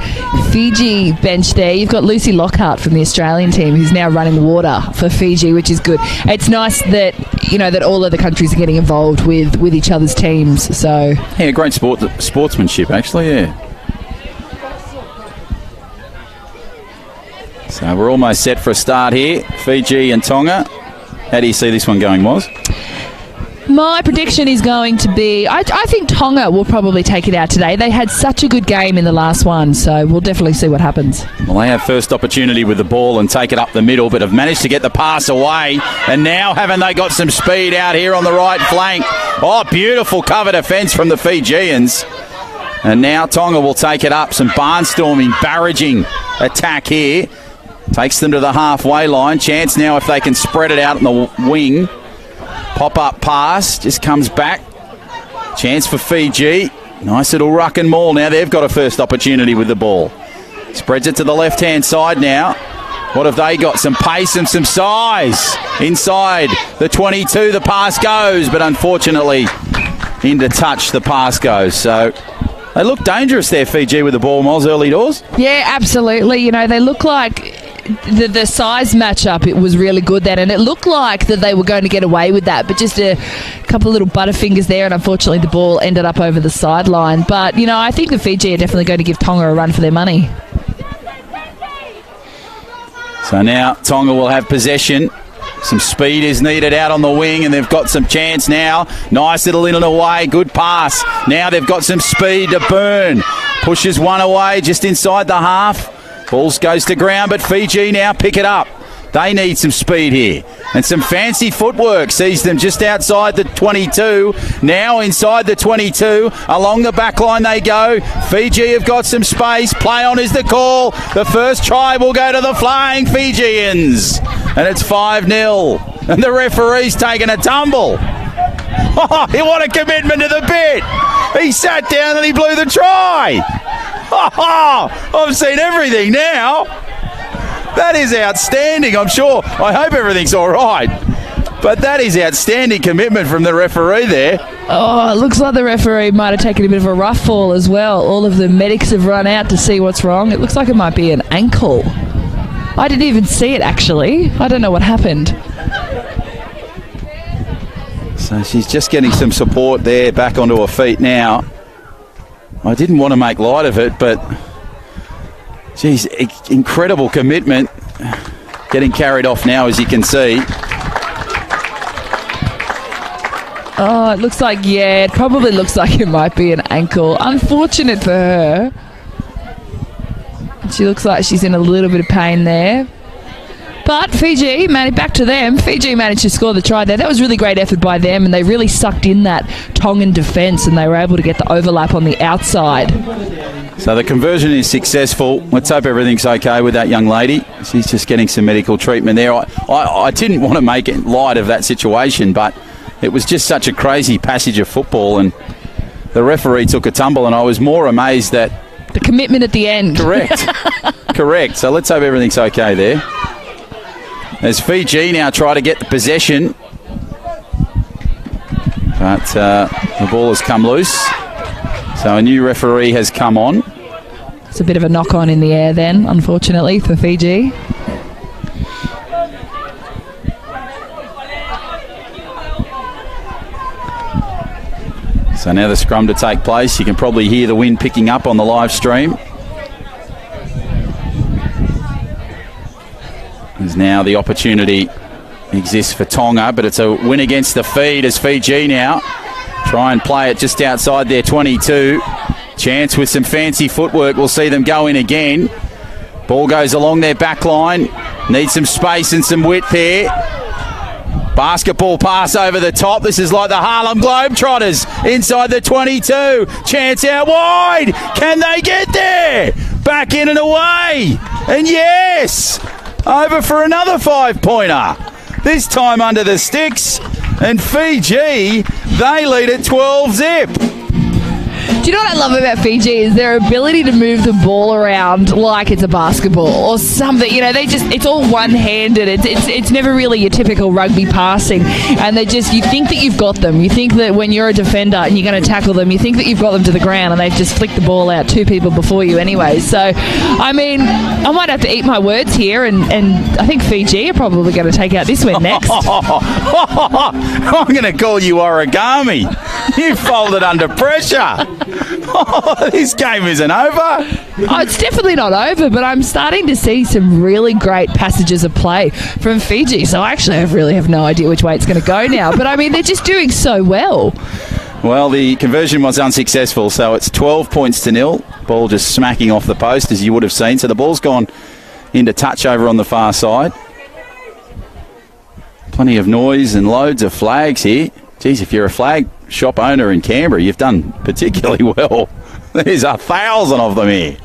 A: Fiji bench there. You've got Lucy Lockhart from the Australian team who's now running the water for Fiji, which is good. It's nice that, you know, that all of the countries are getting involved with each other's teams. So
B: yeah, great sportsmanship, actually, yeah. So we're almost set for a start here. Fiji and Tonga. How do you see this one going, Moz?
A: My prediction is going to be, I think Tonga will probably take it out today. They had such a good game in the last one, so we'll definitely see what happens.
B: Well, they have first opportunity with the ball and take it up the middle, but have managed to get the pass away. And now haven't they got some speed out here on the right flank? Oh, beautiful cover defence from the Fijians. And now Tonga will take it up. Some barnstorming, barraging attack here. Takes them to the halfway line. Chance now if they can spread it out on the wing. Pop-up pass, just comes back. Chance for Fiji. Nice little ruck and maul. Now they've got a first opportunity with the ball. Spreads it to the left-hand side now. What have they got? Some pace and some size. Inside the 22, the pass goes, but unfortunately into touch the pass goes. So they look dangerous there, Fiji, with the ball, Moz, early doors.
A: Yeah, absolutely. You know, they look like the size matchup, it was really good then, and it looked like that they were going to get away with that, but just a couple of little butterfingers there, and unfortunately the ball ended up over the sideline. But, you know, I think the Fiji are definitely going to give Tonga a run for their money.
B: So now Tonga will have possession. Some speed is needed out on the wing, and they've got some chance now. Nice little in and away, good pass. Now they've got some speed to burn. Pushes one away just inside the half. Balls goes to ground, but Fiji now pick it up. They need some speed here. And some fancy footwork sees them just outside the 22. Now inside the 22. Along the back line they go. Fiji have got some space. Play on is the call. The first try will go to the flying Fijians. And it's 5-0. And the referee's taken a tumble. Oh, what a commitment to the bit. He sat down and he blew the try. Oh, I've seen everything now. That is outstanding, I'm sure. I hope everything's all right. But that is outstanding commitment from the referee there.
A: Oh, it looks like the referee might have taken a bit of a rough fall as well. All of the medics have run out to see what's wrong. It looks like it might be an ankle. I didn't even see it, actually. I don't know what happened.
B: So she's just getting some support there, back onto her feet now. I didn't want to make light of it, but geez, incredible commitment. Getting carried off now, as you can see.
A: Oh, it looks like, yeah, it probably looks like it might be an ankle. Unfortunate for her. She looks like she's in a little bit of pain there. But Fiji, back to them. Fiji managed to score the try there. That was really great effort by them, and they really sucked in that Tongan defence, and they were able to get the overlap on the outside.
B: So the conversion is successful. Let's hope everything's okay with that young lady. She's just getting some medical treatment there. I didn't want to make it light of that situation, but it was just such a crazy passage of football, and the referee took a tumble, and I was more amazed that...
A: the commitment at the end.
B: Correct. Correct. So let's hope everything's okay there. As Fiji now try to get the possession. But the ball has come loose. So a new referee has come on.
A: It's a bit of a knock-on in the air then, unfortunately, for Fiji.
B: So now the scrum to take place. You can probably hear the wind picking up on the live stream. There's now the opportunity exists for Tonga, but it's a win against the feed as Fiji now try and play it just outside their 22. Chance with some fancy footwork. We'll see them go in again. Ball goes along their back line. Needs some space and some width here. Basketball pass over the top. This is like the Harlem Globetrotters inside the 22. Chance out wide. Can they get there? Back in and away. And yes, over for another 5-pointer. This time under the sticks. And Fiji, they lead at 12-zip.
A: Do you know what I love about Fiji is their ability to move the ball around like it's a basketball or something. You know, it's all one-handed. It's never really your typical rugby passing. And you think that you've got them. You think that when you're a defender and you're going to tackle them, you think that you've got them to the ground and they've just flicked the ball out 2 people before you anyway. So, I mean, I might have to eat my words here and I think Fiji are probably going to take out this win next.
B: I'm going to call you origami. You folded under pressure. This game isn't over.
A: Oh, it's definitely not over, but I'm starting to see some really great passages of play from Fiji. So I really have no idea which way it's going to go now. But, I mean, they're just doing so well.
B: Well, the conversion was unsuccessful, so it's 12 points to 0. Ball just smacking off the post, as you would have seen. So the ball's gone into touch over on the far side. Plenty of noise and loads of flags here. Geez, if you're a flag shop owner in Canberra, you've done particularly well. There's 1,000 of them here.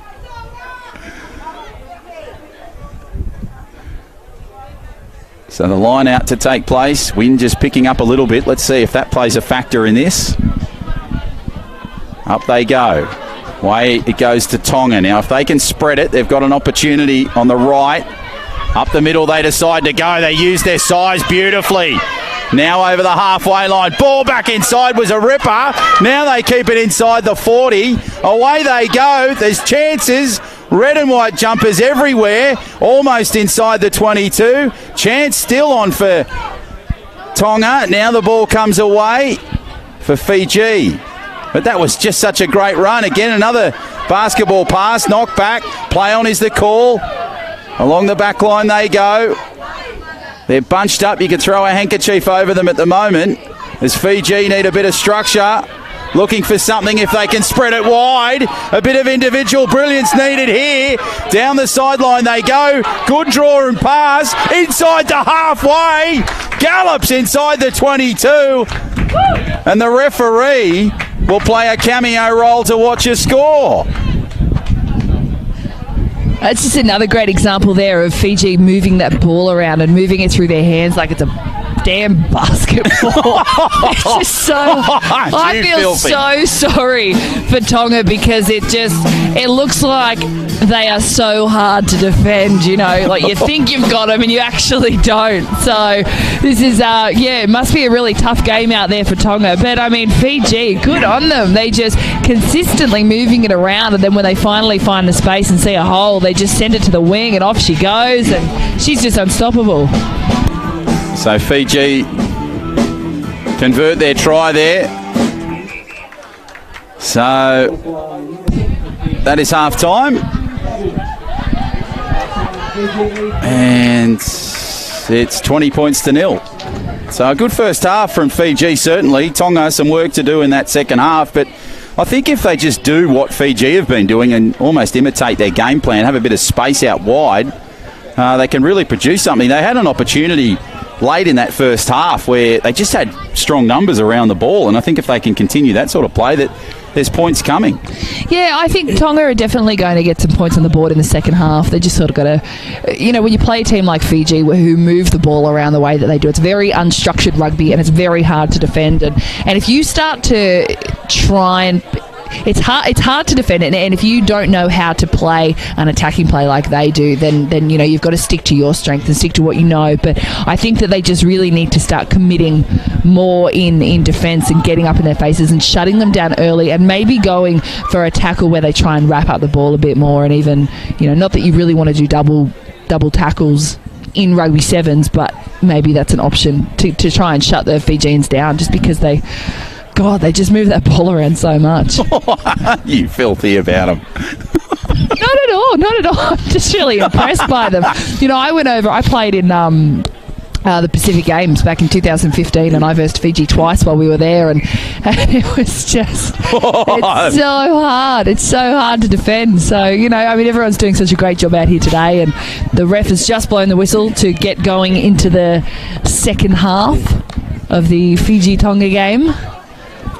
B: So the line out to take place. Wind just picking up a little bit. Let's see if that plays a factor in this. Up they go. Way it goes to Tonga. Now, if they can spread it, they've got an opportunity on the right. Up the middle they decide to go. They use their size beautifully. Now over the halfway line. Ball back inside was a ripper. Now they keep it inside the 40. Away they go. There's chances. Red and white jumpers everywhere. Almost inside the 22. Chance still on for Tonga. Now the ball comes away for Fiji. But that was just such a great run. Again, another basketball pass. Knock back. Play on is the call. Along the back line they go. They're bunched up. You can throw a handkerchief over them at the moment. As Fiji need a bit of structure. Looking for something if they can spread it wide. A bit of individual brilliance needed here. Down the sideline they go. Good draw and pass. Inside the halfway. Gallops inside the 22. And the referee will play a cameo role to watch a score.
A: That's just another great example there of Fiji moving that ball around and moving it through their hands like it's a damn basketball. It's just so... I feel so sorry for Tonga because it looks like they are so hard to defend, you know. Like you think you've got them and you actually don't. So this is, it must be a really tough game out there for Tonga. But, I mean, Fiji, good on them. They just consistently moving it around and then when they finally find the space and see a hole, they just send it to the wing and off she goes and she's just unstoppable.
B: So Fiji convert their try there. So that is half time. And it's 20 points to 0. So a good first half from Fiji, certainly. Tonga, some work to do in that second half. But I think if they just do what Fiji have been doing and almost imitate their game plan, have a bit of space out wide, they can really produce something. They had an opportunity late in that first half where they just had strong numbers around the ball, and I think if they can continue that sort of play, that there's points coming. Yeah,
A: I think Tonga are definitely going to get some points on the board in the second half. They just sort of got to, you know, when you play a team like Fiji who move the ball around the way that they do, it's very unstructured rugby and it's very hard to defend. And if you start to try and... It's hard to defend it, and if you don't know how to play an attacking play like they do, then you know you've got to stick to your strength and stick to what you know. But I think that they just really need to start committing more in defence and getting up in their faces and shutting them down early, and maybe going for a tackle where they try and wrap up the ball a bit more, and even, you know, not that you really want to do double tackles in rugby sevens, but maybe that's an option to try and shut the Fijians down, just because they just move that ball around so much.
B: You filthy about them.
A: Not at all. I'm just really impressed by them. You know, I played in the Pacific Games back in 2015, and I versed Fiji twice while we were there, and it was just it's so hard. It's so hard to defend. So, you know, I mean, everyone's doing such a great job out here today, and the ref has just blown the whistle to get going into the second half of the Fiji-Tonga game,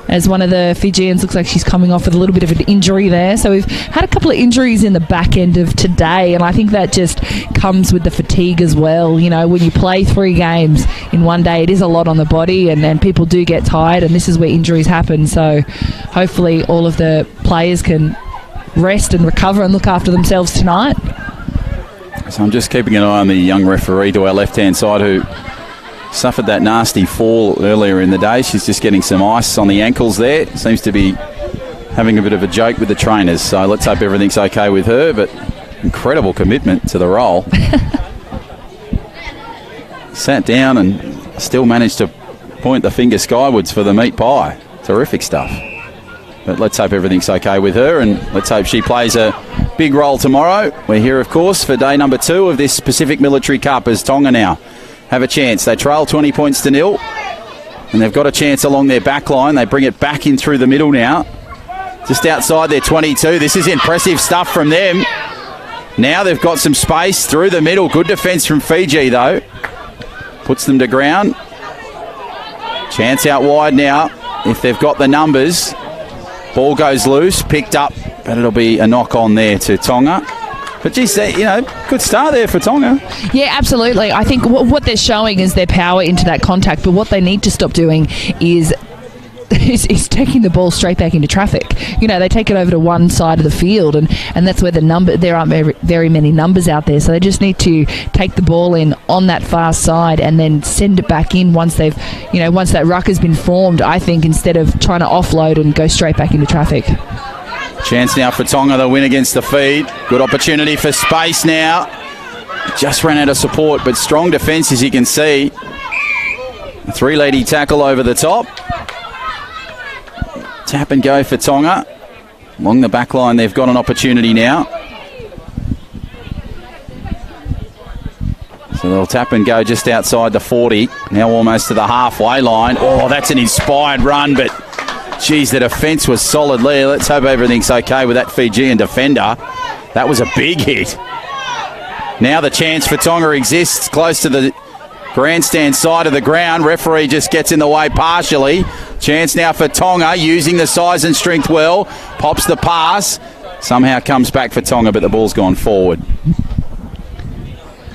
A: as one of the Fijians looks like she's coming off with a little bit of an injury there. So we've had a couple of injuries in the back end of today, and I think that just comes with the fatigue as well. You know, when you play 3 games in one day, it is a lot on the body, and people do get tired, and this is where injuries happen. So hopefully all of the players can rest and recover and look after themselves tonight.
B: So I'm just keeping an eye on the young referee to our left-hand side, who suffered that nasty fall earlier in the day. She's just getting some ice on the ankles there. Seems to be having a bit of a joke with the trainers. So let's hope everything's okay with her, but incredible commitment to the role. Sat down and still managed to point the finger skywards for the meat pie. Terrific stuff. But let's hope everything's okay with her, and let's hope she plays a big role tomorrow. We're here, of course, for day number 2 of this Pacific Military Cup, as Tonga now have a chance. They trail 20 points to 0, and they've got a chance along their back line. They bring it back in through the middle now, just outside their 22. This is impressive stuff from them. Now they've got some space through the middle. Good defence from Fiji, though. Puts them to ground. Chance out wide now, if they've got the numbers. Ball goes loose, picked up, but it'll be a knock on there to Tonga. But geez, you know, good start there for Tonga.
A: Yeah, absolutely. I think what they're showing is their power into that contact, but what they need to stop doing is taking the ball straight back into traffic. You know, they take it over to one side of the field, and that's where there aren't very many numbers out there, so they just need to take the ball in on that far side and then send it back in once that ruck has been formed, I think, instead of trying to offload and go straight back into traffic.
B: Chance now for Tonga, the win against the feed. Good opportunity for space now. Just ran out of support, but strong defence, as you can see. A 3-lady tackle over the top. Tap and go for Tonga. Along the back line, they've got an opportunity now. So they'll tap and go just outside the 40. Now almost to the halfway line. Oh, that's an inspired run, but geez, the defence was solid there. Let's hope everything's okay with that Fijian defender. That was a big hit. Now the chance for Tonga exists close to the grandstand side of the ground. Referee just gets in the way partially. Chance now for Tonga, using the size and strength well. Pops the pass. Somehow comes back for Tonga, but the ball's gone forward.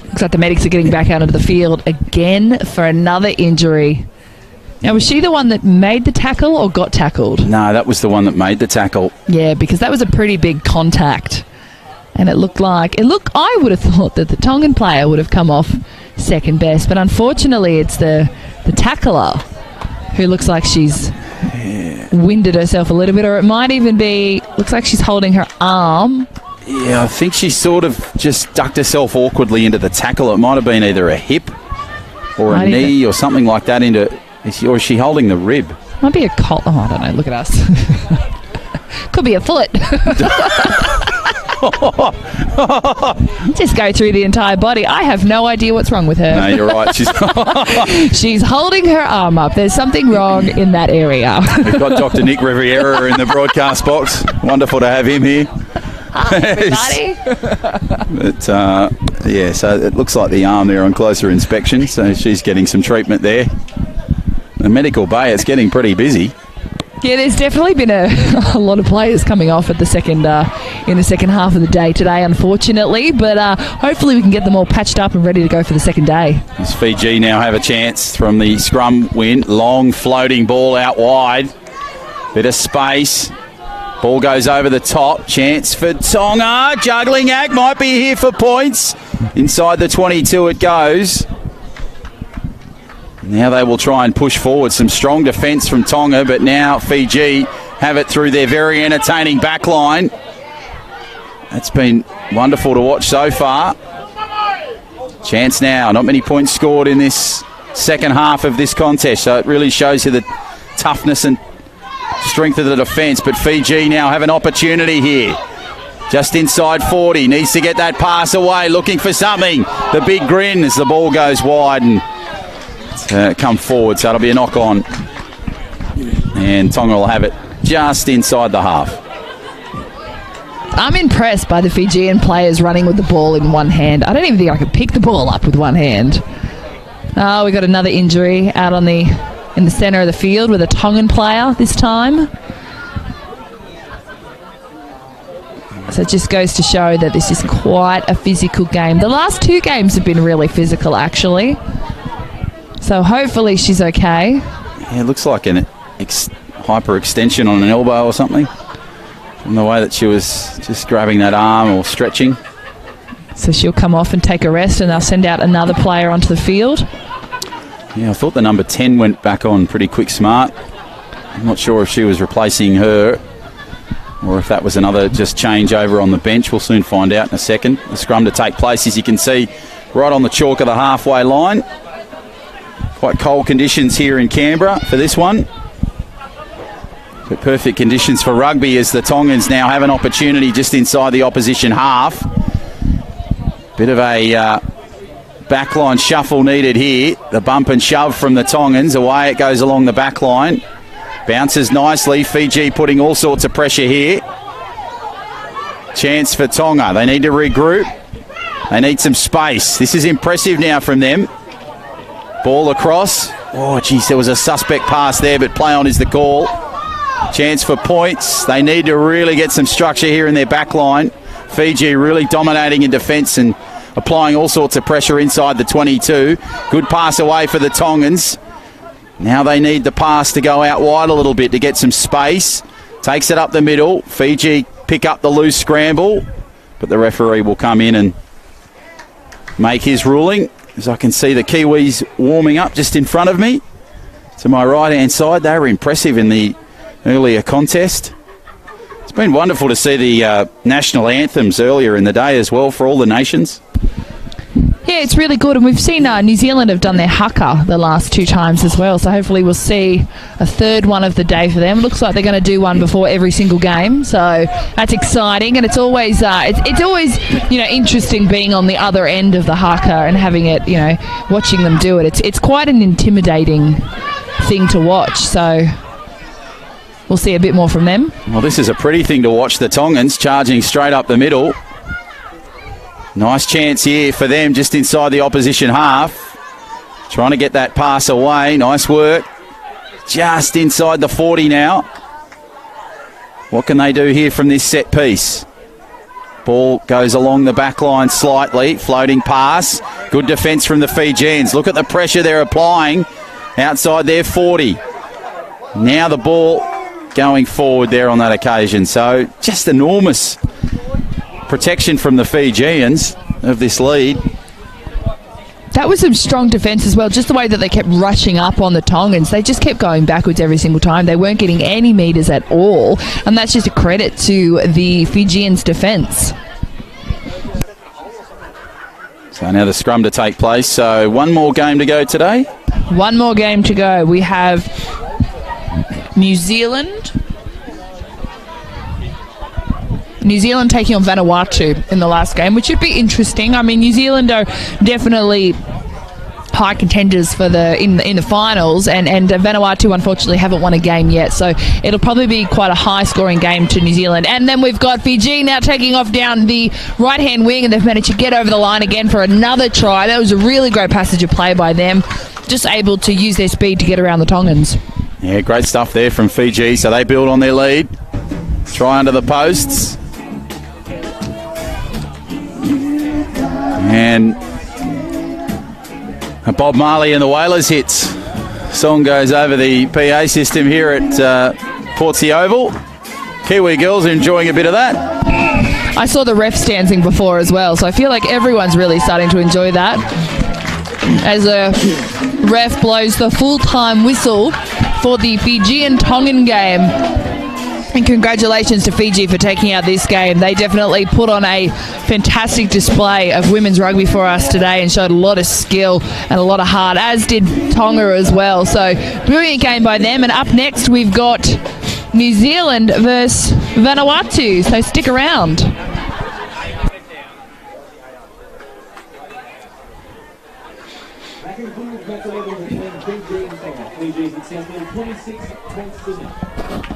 A: Looks like the medics are getting back out into the field again for another injury. Now, was she the one that made the tackle or got tackled?
B: No, that was the one that made the tackle.
A: Yeah, because that was a pretty big contact. And I would have thought that the Tongan player would have come off second best, but unfortunately it's the tackler who looks like she's winded herself a little bit, or it might even be, looks like she's holding her arm.
B: Yeah, I think she sort of just ducked herself awkwardly into the tackle. It might have been either a hip or a knee or something like that or is she holding the rib?
A: Might be a collar. Oh, I don't know. Look at us. Could be a foot. Just go through the entire body. I have no idea what's wrong with her.
B: No, you're right.
A: She's holding her arm up. There's something wrong in that area.
B: We've got Dr. Nick Riviera in the broadcast box. Wonderful to have him here.
A: Hi, everybody.
B: But, so it looks like the arm there on closer inspection. So she's getting some treatment there. The medical bay, it's getting pretty busy.
A: Yeah, there's definitely been a lot of players coming off at the second in the second half of the day today, unfortunately. But hopefully we can get them all patched up and ready to go for the second day.
B: As Fiji now have a chance from the scrum win. Long floating ball out wide. Bit of space. Ball goes over the top. Chance for Tonga. Juggling act. Might be here for points. Inside the 22 it goes. Now they will try and push forward. Some strong defence from Tonga, but now Fiji have it through their very entertaining back line. That's been wonderful to watch so far. Chance now. Not many points scored in this second half of this contest, so it really shows you the toughness and strength of the defence. But Fiji now have an opportunity here. Just inside 40. Needs to get that pass away. Looking for something. The big grin as the ball goes wide, and to come forward, so it'll be a knock on. And Tonga will have it just inside the half.
A: I'm impressed by the Fijian players running with the ball in one hand. I don't even think I could pick the ball up with one hand. Oh, we got another injury out in the centre of the field with a Tongan player this time. So it just goes to show that this is quite a physical game. The last two games have been really physical, actually. So hopefully she's okay.
B: Yeah, it looks like an hyperextension on an elbow or something. From the way that she was just grabbing that arm or stretching.
A: So she'll come off and take a rest, and they'll send out another player onto the field.
B: Yeah, I thought the number 10 went back on pretty quick smart. I'm not sure if she was replacing her or if that was another just change over on the bench. We'll soon find out in a second. The scrum to take place, as you can see, right on the chalk of the halfway line. Quite cold conditions here in Canberra for this one. But perfect conditions for rugby as the Tongans now have an opportunity just inside the opposition half. Bit of a backline shuffle needed here. The bump and shove from the Tongans. Away it goes along the backline. Bounces nicely. Fiji putting all sorts of pressure here. Chance for Tonga. They need to regroup. They need some space. This is impressive now from them. Ball across. Oh, geez, there was a suspect pass there, but play on is the call. Chance for points. They need to really get some structure here in their back line. Fiji really dominating in defence and applying all sorts of pressure inside the 22. Good pass away for the Tongans. Now they need the pass to go out wide a little bit to get some space. Takes it up the middle. Fiji pick up the loose scramble, but the referee will come in and make his ruling. As I can see the Kiwis warming up just in front of me. To my right-hand side, they were impressive in the earlier contest. It's been wonderful to see the national anthems earlier in the day as well for all the nations.
A: Yeah, it's really good, and we've seen New Zealand have done their haka the last two times as well, so hopefully we'll see a third one of the day for them. Looks like they're going to do one before every single game, so that's exciting, and it's always interesting being on the other end of the haka and having it, watching them do it. It's quite an intimidating thing to watch, so we'll see a bit more from them.
B: Well, this is a pretty thing to watch. The Tongans charging straight up the middle. Nice chance here for them just inside the opposition half. Trying to get that pass away. Nice work. Just inside the 40 now. What can they do here from this set piece? Ball goes along the back line slightly. Floating pass. Good defence from the Fijians. Look at the pressure they're applying outside their 40. Now the ball going forward there on that occasion. So just enormous protection from the Fijians of this lead.
A: That was some strong defence as well, just the way that they kept rushing up on the Tongans. They just kept going backwards every single time. They weren't getting any metres at all, and that's just a credit to the Fijians' defence.
B: So now the scrum to take place. So one more game to go today.
A: One more game to go. We have New Zealand taking on Vanuatu in the last game, which should be interesting. I mean, New Zealand are definitely high contenders for in the finals, and Vanuatu unfortunately haven't won a game yet, so it'll probably be quite a high scoring game to New Zealand. And then we've got Fiji now taking off down the right hand wing, and they've managed to get over the line again for another try. That was a really great passage of play by them, just able to use their speed to get around the Tongans. Yeah,
B: great stuff there from Fiji. So they build on their lead. Try under the posts. And Bob Marley and the Whalers hits. Song goes over the PA system here at Portsea Oval. Kiwi girls are enjoying a bit of that.
A: I saw the refs dancing before as well, so I feel like everyone's really starting to enjoy that. As a ref blows the full-time whistle for the Fijian-Tongan game. And congratulations to Fiji for taking out this game. They definitely put on a fantastic display of women's rugby for us today and showed a lot of skill and a lot of heart, as did Tonga as well. So brilliant game by them. And up next we've got New Zealand versus Vanuatu. So stick around.
C: Fiji's example 26-27.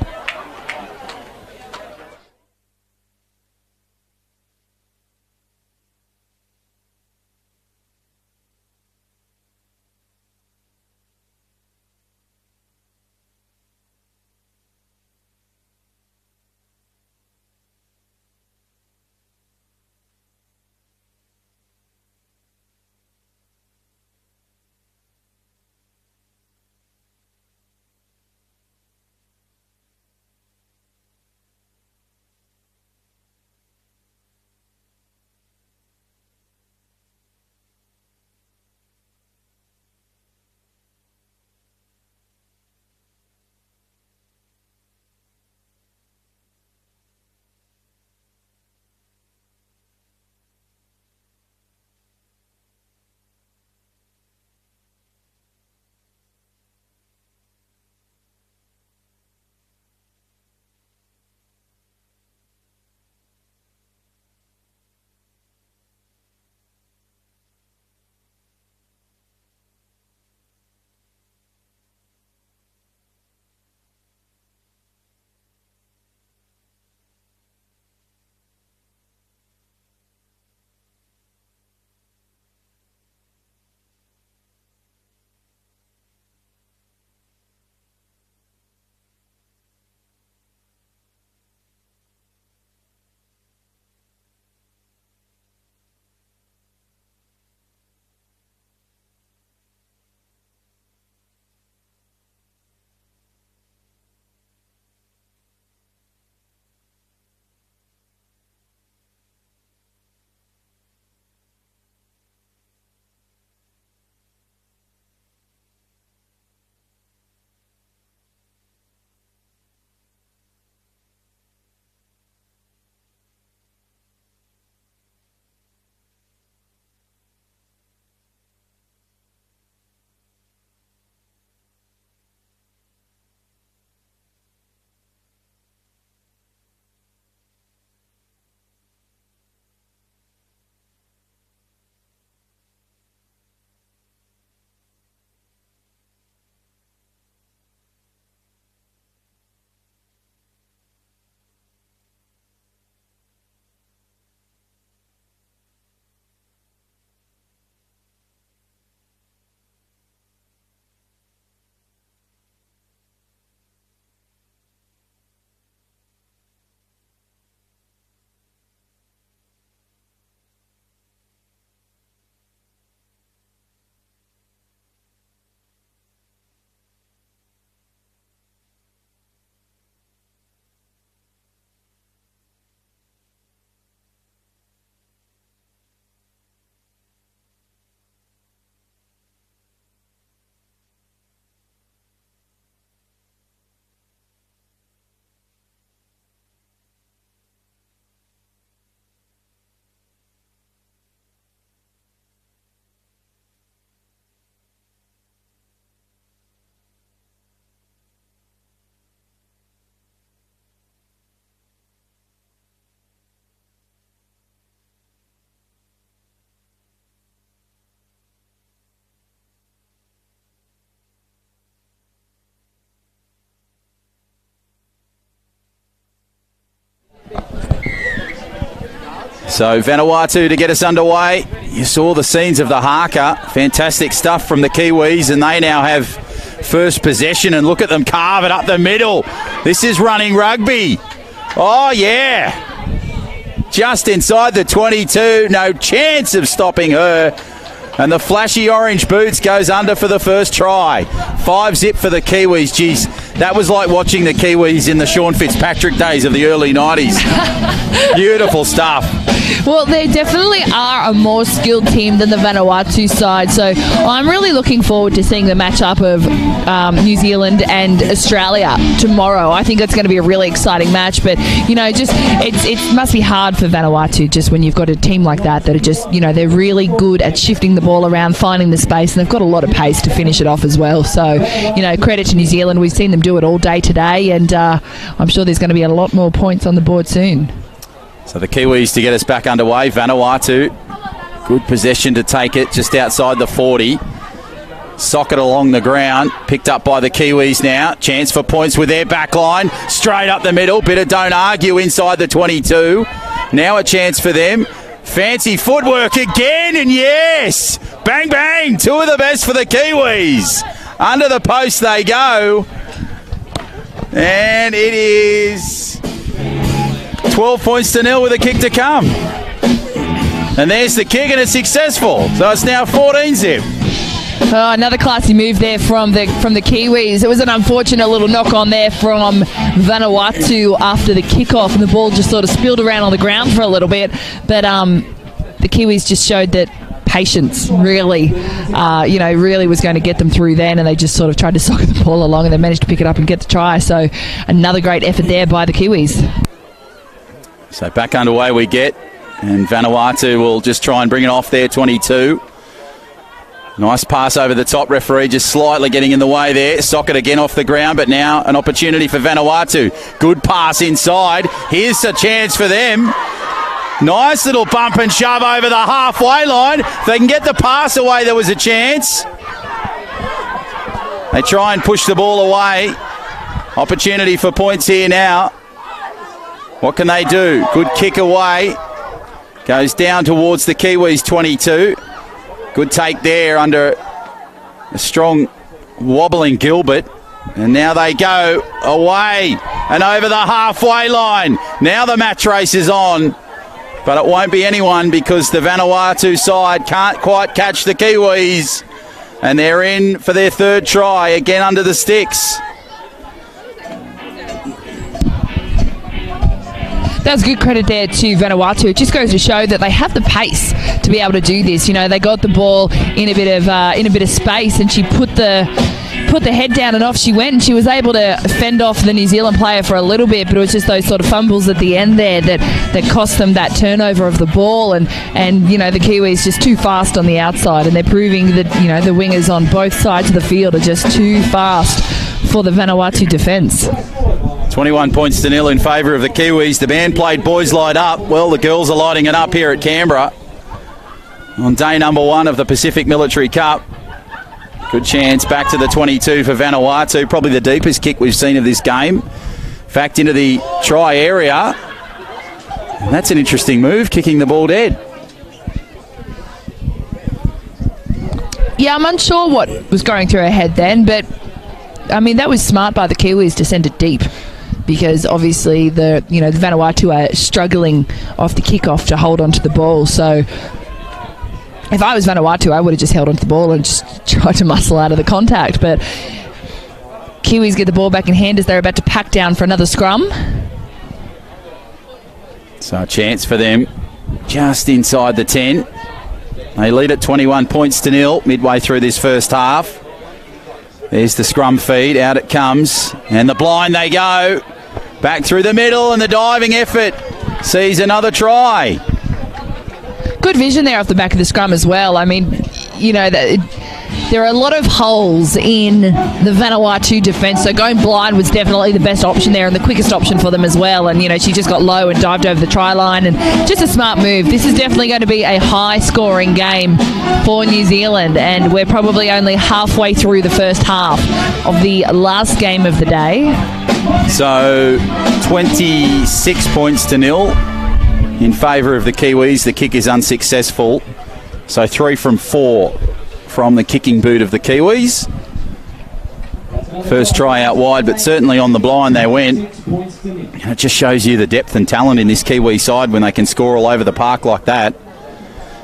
B: So Vanuatu to get us underway. You saw the scenes of the haka. Fantastic stuff from the Kiwis, and they now have first possession, and look at them carve it up the middle. This is running rugby. Oh, yeah. Just inside the 22. No chance of stopping her. And the flashy orange boots goes under for the first try. 5-zip for the Kiwis. Geez, that was like watching the Kiwis in the Sean Fitzpatrick days of the early 90s. Beautiful stuff.
A: Well, they definitely are a more skilled team than the Vanuatu side, so I'm really looking forward to seeing the matchup of New Zealand and Australia tomorrow. I think it's going to be a really exciting match, but, you know, just it must be hard for Vanuatu just when you've got a team like that are just, you know, they're really good at shifting the ball around, finding the space, and they've got a lot of pace to finish it off as well. So, you know, credit to New Zealand. We've seen them do it all day today, and I'm sure there's going to be a lot more points on the board soon.
B: So the Kiwis to get us back underway. Vanuatu, good possession to take it just outside the 40. Socket along the ground, picked up by the Kiwis now. Chance for points with their back line. Straight up the middle, bit of don't argue inside the 22. Now a chance for them. Fancy footwork again, and yes! Bang, bang! Two of the best for the Kiwis. Under the post they go. And it is 12 points to nil with a kick to come. And there's the kick, and it's successful. So it's now 14-zip.
A: Oh, another classy move there from the Kiwis. It was an unfortunate little knock on there from Vanuatu after the kickoff, and the ball just sort of spilled around on the ground for a little bit. But the Kiwis just showed that patience really was going to get them through then, and they just sort of tried to socket the ball along, and they managed to pick it up and get the try. So another great effort there by the Kiwis.
B: So back underway we get, and Vanuatu will just try and bring it off their 22. Nice pass over the top. Referee just slightly getting in the way there. Socket again off the ground, but now an opportunity for Vanuatu. Good pass inside. Here's a chance for them. Nice little bump and shove over the halfway line. If they can get the pass away, there was a chance. They try and push the ball away. Opportunity for points here now. What can they do? Good kick away. Goes down towards the Kiwis 22. Good take there under a strong wobbling Gilbert. And now they go away and over the halfway line. Now the match race is on. But it won't be anyone because the Vanuatu side can't quite catch the Kiwis. And they're in for their third try, again under the sticks.
A: That was good credit there to Vanuatu. It just goes to show that they have the pace to be able to do this. You know, they got the ball in a bit of space, and she put the head down and off she went, and she was able to fend off the New Zealand player for a little bit, but it was just those sort of fumbles at the end there that cost them that turnover of the ball, and you know, the Kiwis just too fast on the outside, and they're proving that, you know, the wingers on both sides of the field are just too fast for the Vanuatu defence.
B: 21 points to nil in favour of the Kiwis. The band played Boys Light Up. Well, the girls are lighting it up here at Canberra on day number 1 of the Pacific Military Cup. Good chance back to the 22 for Vanuatu. Probably the deepest kick we've seen of this game. In fact, into the try area. And that's an interesting move, kicking the ball dead.
A: Yeah, I'm unsure what was going through her head then, but I mean, that was smart by the Kiwis to send it deep, because obviously the Vanuatu are struggling off the kickoff to hold on to the ball. So if I was Vanuatu, I would have just held onto the ball and just tried to muscle out of the contact. But Kiwis get the ball back in hand as they're about to pack down for another scrum.
B: So a chance for them just inside the 10. They lead at 21 points to nil midway through this first half. There's the scrum feed, out it comes, and the blind they go. Back through the middle, and the diving effort sees another try.
A: Good vision there off the back of the scrum as well. I mean, you know, there are a lot of holes in the Vanuatu defence, so going blind was definitely the best option there and the quickest option for them as well. And, you know, she just got low and dived over the try line, and just a smart move. This is definitely going to be a high-scoring game for New Zealand, and we're probably only halfway through the first half of the last game of the day.
B: So 26 points to nil in favour of the Kiwis. The kick is unsuccessful. So 3 from 4 from the kicking boot of the Kiwis. First try out wide, but certainly on the blind they went. And it just shows you the depth and talent in this Kiwi side when they can score all over the park like that.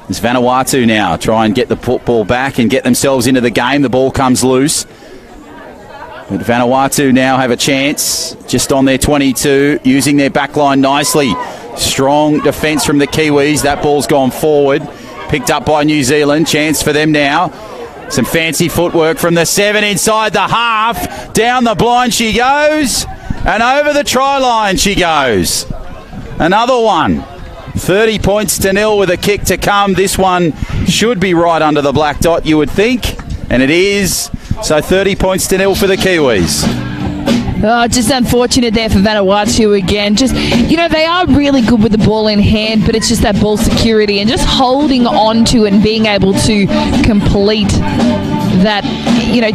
B: It's Vanuatu now try and get the ball back and get themselves into the game. The ball comes loose. But Vanuatu now have a chance just on their 22, using their back line nicely. Strong defence from the Kiwis. That ball's gone forward. Picked up by New Zealand. Chance for them now. Some fancy footwork from the 7 inside the half. Down the blind she goes. And over the try line she goes. Another one. 30 points to nil with a kick to come. This one should be right under the black dot, you would think. And it is. So 30 points to nil for the Kiwis.
A: Oh, just unfortunate there for Vanuatu again. Just, you know, they are really good with the ball in hand, but it's just that ball security and just holding on to it and being able to complete that,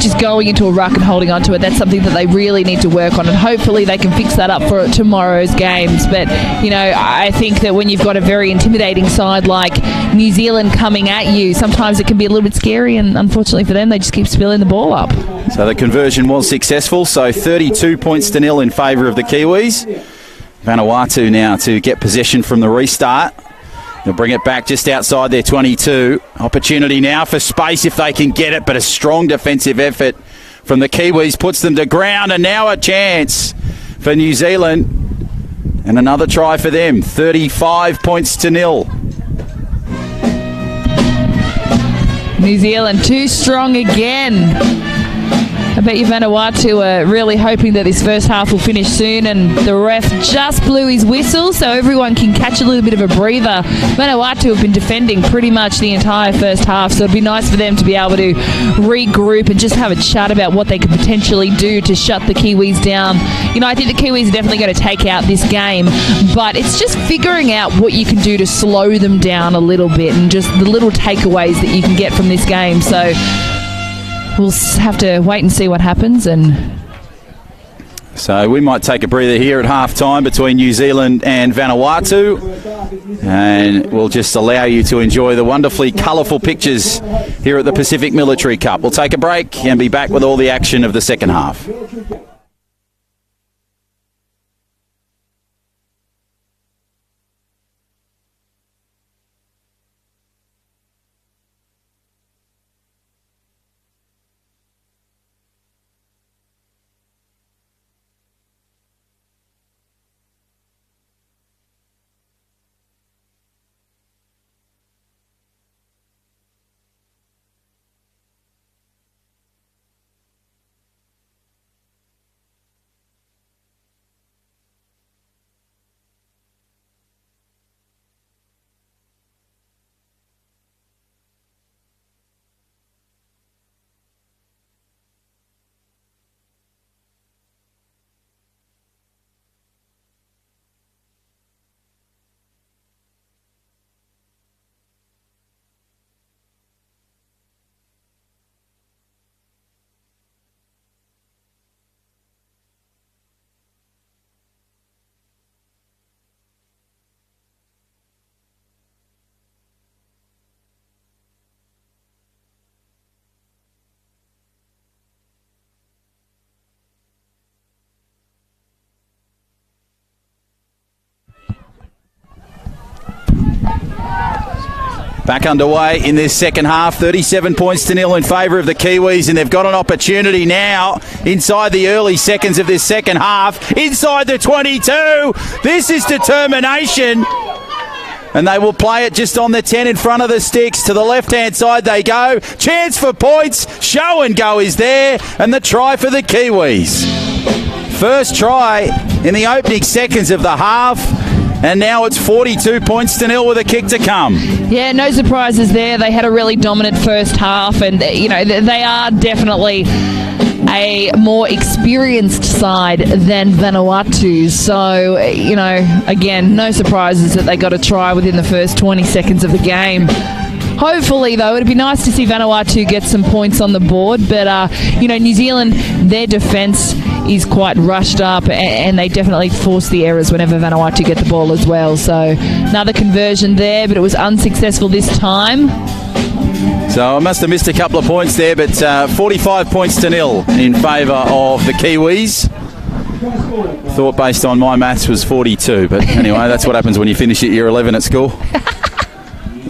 A: just going into a ruck and holding on to it, that's something that they really need to work on, and hopefully they can fix that up for tomorrow's games. But, I think that when you've got a very intimidating side like New Zealand coming at you, sometimes it can be a little bit scary, and unfortunately for them, they just keep spilling the ball up.
B: So the conversion was successful, so 32-0 in favour of the Kiwis. Vanuatu now to get possession from the restart. They'll bring it back just outside their 22. Opportunity now for space if they can get it, but a strong defensive effort from the Kiwis puts them to ground, and now a chance for New Zealand. And another try for them, 35-0.
A: New Zealand too strong again. I bet you Vanuatu are really hoping that this first half will finish soon, and the ref just blew his whistle so everyone can catch a little bit of a breather. Vanuatu have been defending pretty much the entire first half, so it'd be nice for them to be able to regroup and just have a chat about what they could potentially do to shut the Kiwis down. I think the Kiwis are definitely going to take out this game, but it's just figuring out what you can do to slow them down a little bit and just the little takeaways that you can get from this game. So we'll have to wait and see what happens. And
B: so we might take a breather here at half-time between New Zealand and Vanuatu, and we'll just allow you to enjoy the wonderfully colourful pictures here at the Pacific Military Cup. We'll take a break and be back with all the action of the second half. Back underway in this second half, 37-0 in favour of the Kiwis, and they've got an opportunity now inside the early seconds of this second half, inside the 22. This is determination, and they will play it just on the 10 in front of the sticks. To the left-hand side they go. Chance for points. Show and go is there, and the try for the Kiwis. First try in the opening seconds of the half. And now it's 42-0 with a kick to come.
A: Yeah, no surprises there. They had a really dominant first half, and they are definitely a more experienced side than Vanuatu. So, again, no surprises that they got a try within the first 20 seconds of the game. Hopefully, though, it'd be nice to see Vanuatu get some points on the board. But, New Zealand, their defence is quite rushed up, and they definitely force the errors whenever Vanuatu get the ball as well. So another conversion there, but it was unsuccessful this time.
B: So I must have missed a couple of points there, but 45-0 in favour of the Kiwis. Thought based on my maths was 42, but anyway, that's what happens when you finish at year 11 at school.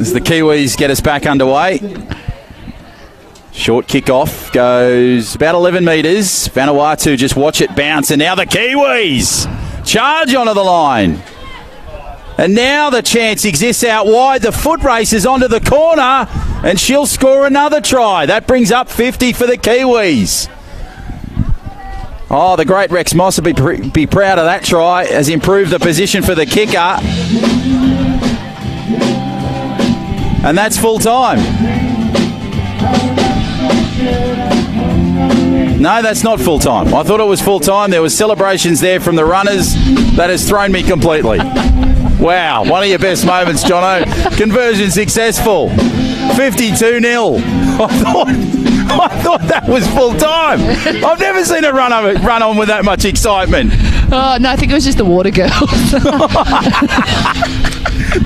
B: As the Kiwis get us back underway. Short kick-off goes about 11 metres. Vanuatu just watch it bounce, and now the Kiwis charge onto the line. And now the chance exists out wide. The foot races onto the corner, and she'll score another try. That brings up 50 for the Kiwis. Oh, the great Rex Moss will be proud of that try. Has improved the position for the kicker. And that's full time. No, that's not full time. I thought it was full time. There was celebrations there from the runners. That has thrown me completely. Wow, one of your best moments, Jono. Conversion successful. 52-0. I thought that was full time. I've never seen it run on with that much excitement.
A: Oh, no, I think it was just the water girls.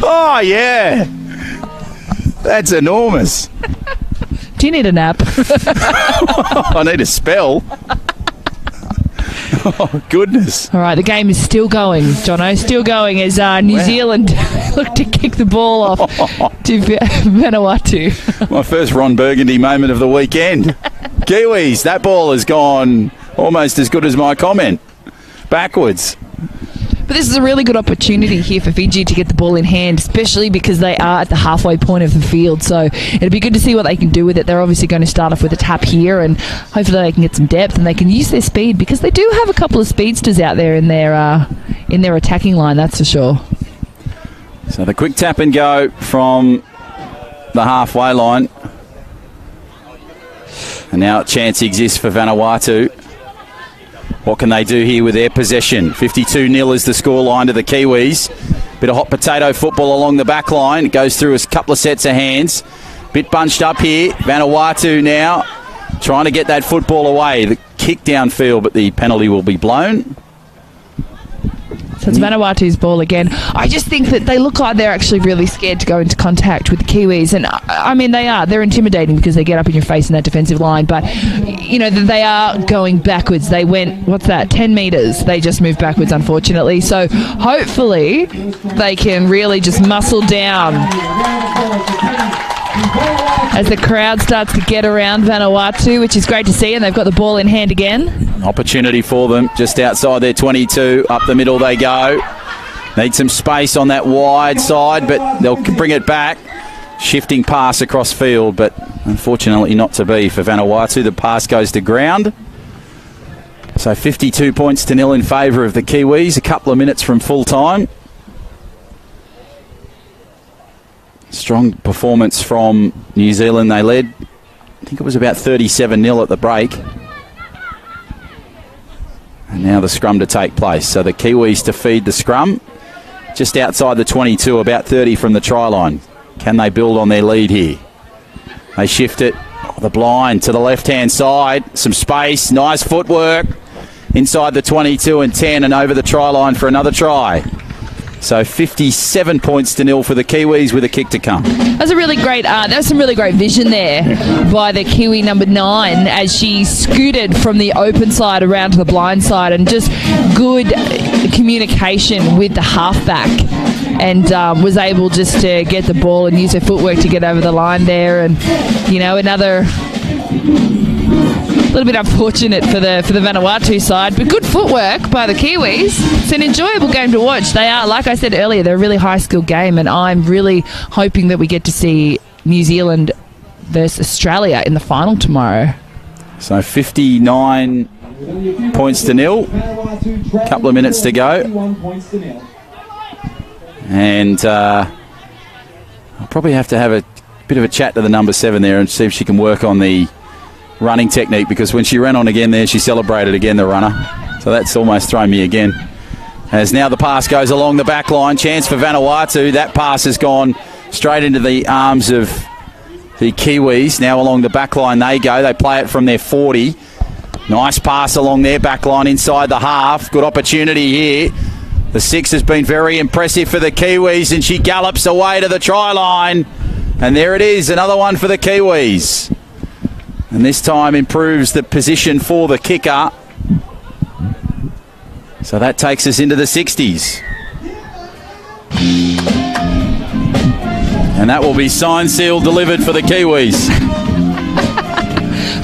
B: Oh, yeah. That's enormous.
A: Do you need a nap?
B: I need a spell. Oh, goodness.
A: All right, the game is still going, Jono. Still going as New Zealand look to kick the ball off to Vanuatu.
B: My first Ron Burgundy moment of the weekend. Kiwis, that ball has gone almost as good as my comment. Backwards.
A: But this is a really good opportunity here for Fiji to get the ball in hand, especially because they are at the halfway point of the field. So it'll be good to see what they can do with it. They're obviously going to start off with a tap here, and hopefully they can get some depth and they can use their speed, because they do have a couple of speedsters out there in their attacking line, that's for sure.
B: So the quick tap and go from the halfway line. And now a chance exists for Vanuatu. What can they do here with their possession? 52-0 is the scoreline to the Kiwis. Bit of hot potato football along the back line. It goes through a couple of sets of hands. Bit bunched up here. Vanuatu now trying to get that football away. The kick downfield, but the penalty will be blown.
A: So it's Vanuatu's ball again. I just think that they look like they're actually really scared to go into contact with the Kiwis. And, I mean, they are. They're intimidating because they get up in your face in that defensive line. But, you know, they are going backwards. They went, 10 metres. They just moved backwards, unfortunately. So hopefully they can really just muscle down as the crowd starts to get around Vanuatu, which is great to see, and they've got the ball in hand again.
B: Opportunity for them just outside their 22. Up the middle they go. Need some space on that wide side, but they'll bring it back. Shifting pass across field, but unfortunately not to be for Vanuatu. The pass goes to ground. So 52 points to 0 in favour of the Kiwis. A couple of minutes from full time. Strong performance from New Zealand. They led, I think it was about 37-0 at the break. And now the scrum to take place. So the Kiwis to feed the scrum. Just outside the 22, about 30 from the try line. Can they build on their lead here? They shift it. The blind to the left-hand side. Some space. Nice footwork. Inside the 22 and 10 and over the try line for another try. So 57 points to 0 for the Kiwis with a kick to come.
A: That's a really great. That was some really great vision there by the Kiwi number 9 as she scooted from the open side around to the blind side, and just good communication with the halfback, and was able just to get the ball and use her footwork to get over the line there. And you know, another a little bit unfortunate for the Vanuatu side, but good footwork by the Kiwis. It's an enjoyable game to watch. They are, like I said earlier, they're a really high-skill game, and I'm really hoping that we get to see New Zealand versus Australia in the final tomorrow.
B: So 59 points to 0. Couple of minutes to go. And I'll probably have to have a bit of a chat to the number 7 there and see if she can work on the running technique, because when she ran on again there, she celebrated again, the runner. So that's almost thrown me again. As now the pass goes along the back line. Chance for Vanuatu. That pass has gone straight into the arms of the Kiwis. Now along the back line they go. They play it from their 40. Nice pass along their back line inside the half. Good opportunity here. The 6 has been very impressive for the Kiwis, and she gallops away to the try line. And there it is, another one for the Kiwis. And this time improves the position for the kicker. So that takes us into the 60s. And that will be signed, sealed, delivered for the Kiwis.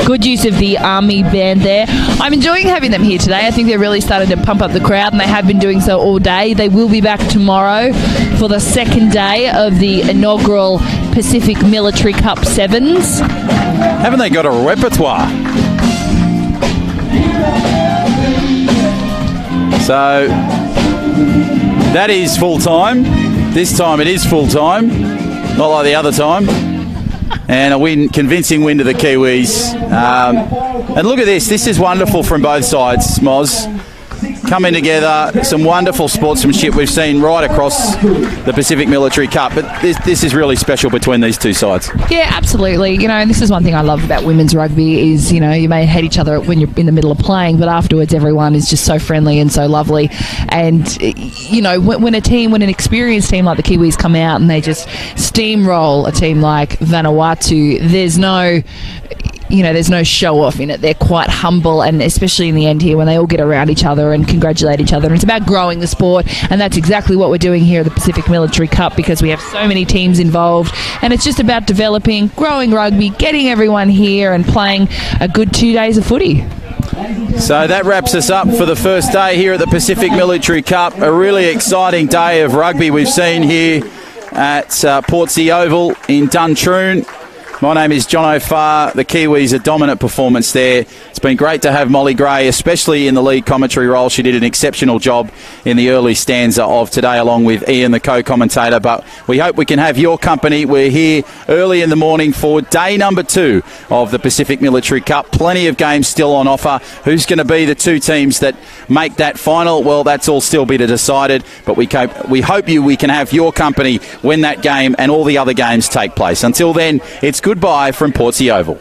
A: Good use of the Army band there. I'm enjoying having them here today. I think they're really starting to pump up the crowd, and they have been doing so all day. They will be back tomorrow for the second day of the inaugural Pacific Military Cup 7's.
B: Haven't they got a repertoire? So that is full time. This time it is full time, not like the other time. And a convincing win to the Kiwis. And look at this. This is wonderful from both sides, Moz. coming together, some wonderful sportsmanship we've seen right across the Pacific Military Cup. But this is really special between these two sides.
A: Yeah, absolutely. You know, and this is one thing I love about women's rugby is, you know, you may hate each other when you're in the middle of playing, but afterwards everyone is just so friendly and so lovely. And, you know, when an experienced team like the Kiwis come out and they just steamroll a team like Vanuatu, there's no show off in it. They're quite humble, and especially in the end here when they all get around each other and congratulate each other. And it's about growing the sport, and that's exactly what we're doing here at the Pacific Military Cup, because we have so many teams involved, and it's just about developing, growing rugby, getting everyone here and playing a good 2 days of footy.
B: So that wraps us up for the first day here at the Pacific Military Cup. A really exciting day of rugby we've seen here at Portsea Oval in Duntroon. My name is John O'Farr. The Kiwis, a dominant performance there. It's been great to have Molly Gray, especially in the lead commentary role. She did an exceptional job in the early stanza of today, along with Ian, the co-commentator. But we hope we can have your company. We're here early in the morning for day number 2 of the Pacific Military Cup. Plenty of games still on offer. Who's going to be the 2 teams that make that final? Well, that's all still be decided. But we hope we can have your company when that game and all the other games take place. Until then, it's goodbye from Portsea Oval.